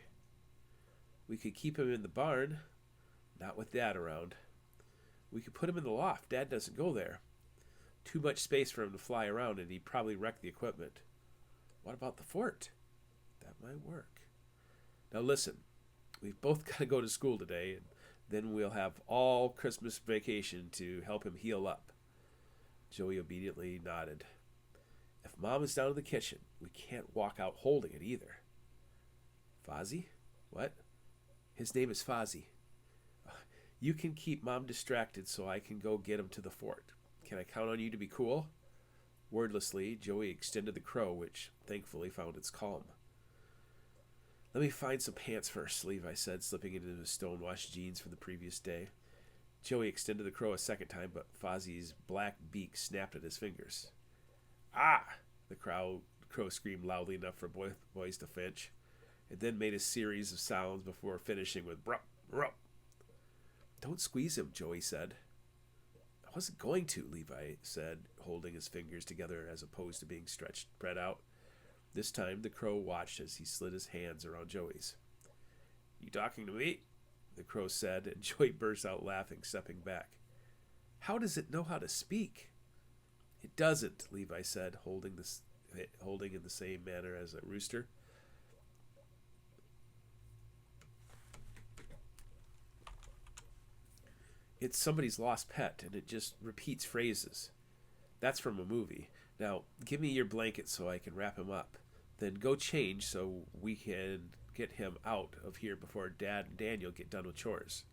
We could keep him in the barn. Not with Dad around. We could put him in the loft. Dad doesn't go there. Too much space for him to fly around, and he'd probably wreck the equipment. What about the fort? That might work. Now listen, we've both got to go to school today, and then we'll have all Christmas vacation to help him heal up. Joey obediently nodded. If Mom is down in the kitchen, we can't walk out holding it either. Fozzie? What? His name is Fozzie. You can keep Mom distracted so I can go get him to the fort. Can I count on you to be cool? Wordlessly, Joey extended the crow, which thankfully found its calm. Let me find some pants first, Levi said, slipping into his stonewashed jeans from the previous day. Joey extended the crow a second time, but Fozzie's black beak snapped at his fingers. Ah! The crow screamed loudly enough for both boys to flinch. It then made a series of sounds before finishing with brup, brup. Don't squeeze him, Joey said. I wasn't going to, Levi said, holding his fingers together as opposed to being spread out. This time, the crow watched as he slid his hands around Joey's. You talking to me? The crow said, and Joey burst out laughing, stepping back. How does it know how to speak? It doesn't, Levi said, holding in the same manner as a rooster. It's somebody's lost pet, and it just repeats phrases. That's from a movie. Now, give me your blanket so I can wrap him up. Then go change so we can get him out of here before Dad and Daniel get done with chores.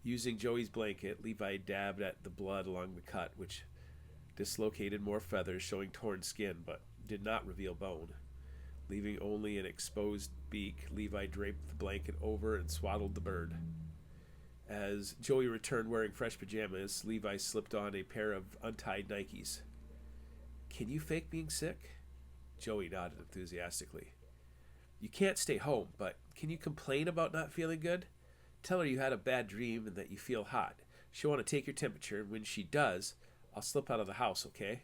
Using Joey's blanket, Levi dabbed at the blood along the cut, which dislocated more feathers, showing torn skin, but did not reveal bone. Leaving only an exposed beak, Levi draped the blanket over and swaddled the bird. As Joey returned wearing fresh pajamas, Levi slipped on a pair of untied Nikes. Can you fake being sick? Joey nodded enthusiastically. You can't stay home, but can you complain about not feeling good? Tell her you had a bad dream and that you feel hot. She'll want to take your temperature, and when she does, I'll slip out of the house, okay?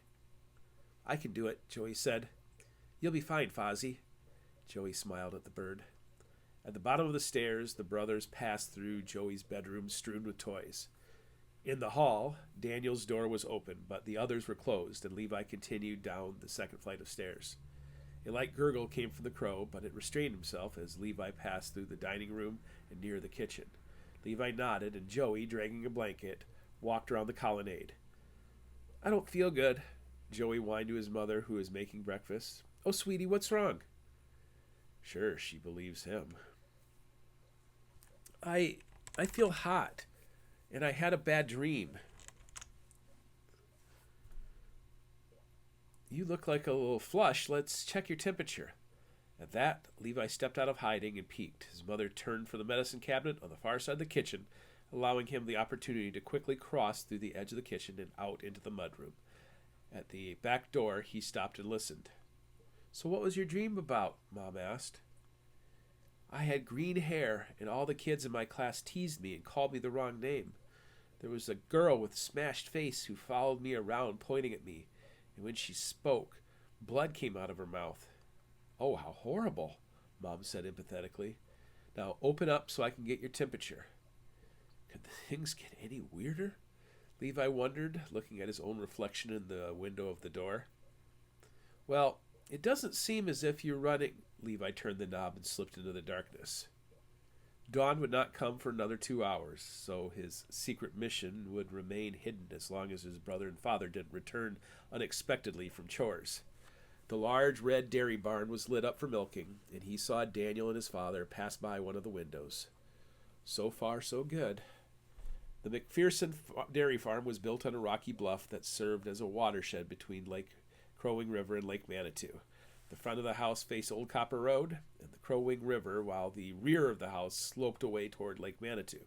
I can do it, Joey said. You'll be fine, Fozzie. Joey smiled at the bird. At the bottom of the stairs, the brothers passed through Joey's bedroom strewn with toys. In the hall, Daniel's door was open, but the others were closed, and Levi continued down the second flight of stairs. A light gurgle came from the crow, but it restrained himself as Levi passed through the dining room and near the kitchen. Levi nodded, and Joey, dragging a blanket, walked around the colonnade. I don't feel good, Joey whined to his mother, who was making breakfast. Oh, sweetie, what's wrong? Sure, she believes him. I I feel hot, and I had a bad dream. You look like a little flush. Let's check your temperature. At that, Levi stepped out of hiding and peeked. His mother turned from the medicine cabinet on the far side of the kitchen, allowing him the opportunity to quickly cross through the edge of the kitchen and out into the mudroom. At the back door, he stopped and listened. So what was your dream about? Mom asked. I had green hair, and all the kids in my class teased me and called me the wrong name. There was a girl with a smashed face who followed me around, pointing at me, and when she spoke, blood came out of her mouth. Oh, how horrible, Mom said empathetically. Now open up so I can get your temperature. Could things get any weirder? Levi wondered, looking at his own reflection in the window of the door. Well, it doesn't seem as if you're running. Levi turned the knob and slipped into the darkness. Dawn would not come for another 2 hours, so his secret mission would remain hidden as long as his brother and father didn't return unexpectedly from chores. The large red dairy barn was lit up for milking, and he saw Daniel and his father pass by one of the windows. So far, so good. The McPherson dairy farm was built on a rocky bluff that served as a watershed between Lake Crow Wing River and Lake Manitou. The front of the house faced Old Copper Road and the Crow Wing River, while the rear of the house sloped away toward Lake Manitou.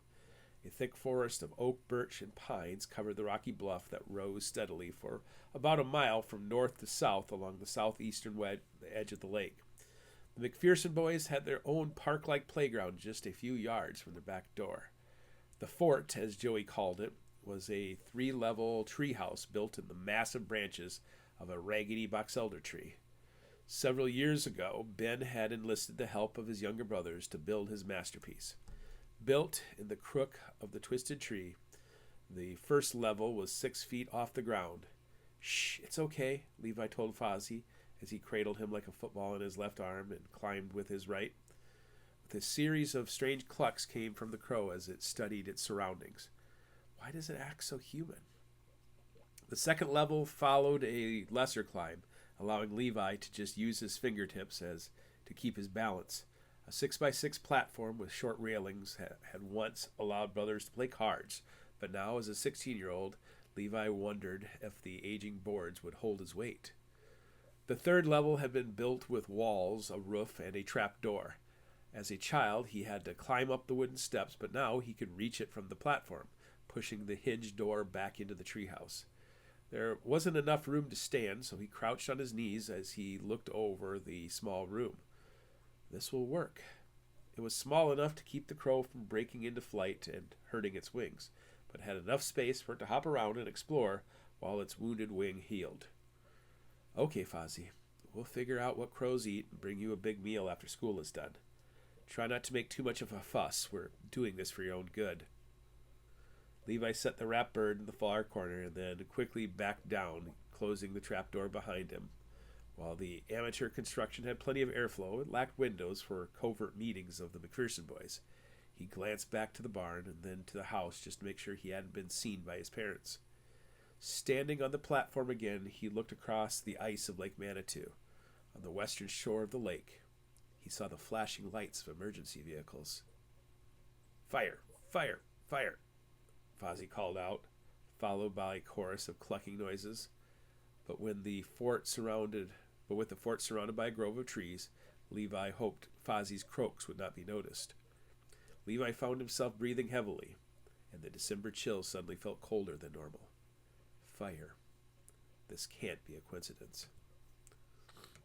A thick forest of oak, birch, and pines covered the rocky bluff that rose steadily for about a mile from north to south along the southeastern edge of the lake. The McPherson boys had their own park-like playground just a few yards from their back door. The fort, as Joey called it, was a 3-level treehouse built in the massive branches of a raggedy box elder tree. Several years ago, Ben had enlisted the help of his younger brothers to build his masterpiece. Built in the crook of the twisted tree, the first level was 6 feet off the ground. Shh, it's okay, Levi told Fozzie as he cradled him like a football in his left arm and climbed with his right. With a series of strange clucks came from the crow as it studied its surroundings. Why does it act so human? The second level followed a lesser climb, allowing Levi to just use his fingertips as to keep his balance. A 6x6 platform with short railings had once allowed brothers to play cards, but now, as a 16-year-old, Levi wondered if the aging boards would hold his weight. The third level had been built with walls, a roof, and a trap door. As a child, he had to climb up the wooden steps, but now he could reach it from the platform, pushing the hinged door back into the treehouse. There wasn't enough room to stand, so he crouched on his knees as he looked over the small room. This will work. It was small enough to keep the crow from breaking into flight and hurting its wings, but had enough space for it to hop around and explore while its wounded wing healed. Okay, Fozzie, we'll figure out what crows eat and bring you a big meal after school is done. Try not to make too much of a fuss. We're doing this for your own good. Levi set the rat bird in the far corner and then quickly backed down, closing the trapdoor behind him. While the amateur construction had plenty of airflow, it lacked windows for covert meetings of the McPherson boys. He glanced back to the barn and then to the house just to make sure he hadn't been seen by his parents. Standing on the platform again, he looked across the ice of Lake Manitou. On the western shore of the lake, he saw the flashing lights of emergency vehicles. Fire! Fire! Fire! Fozzie called out, followed by a chorus of clucking noises. But with the fort surrounded by a grove of trees, Levi hoped Fozzie's croaks would not be noticed. Levi found himself breathing heavily, and the December chill suddenly felt colder than normal. Fire. This can't be a coincidence.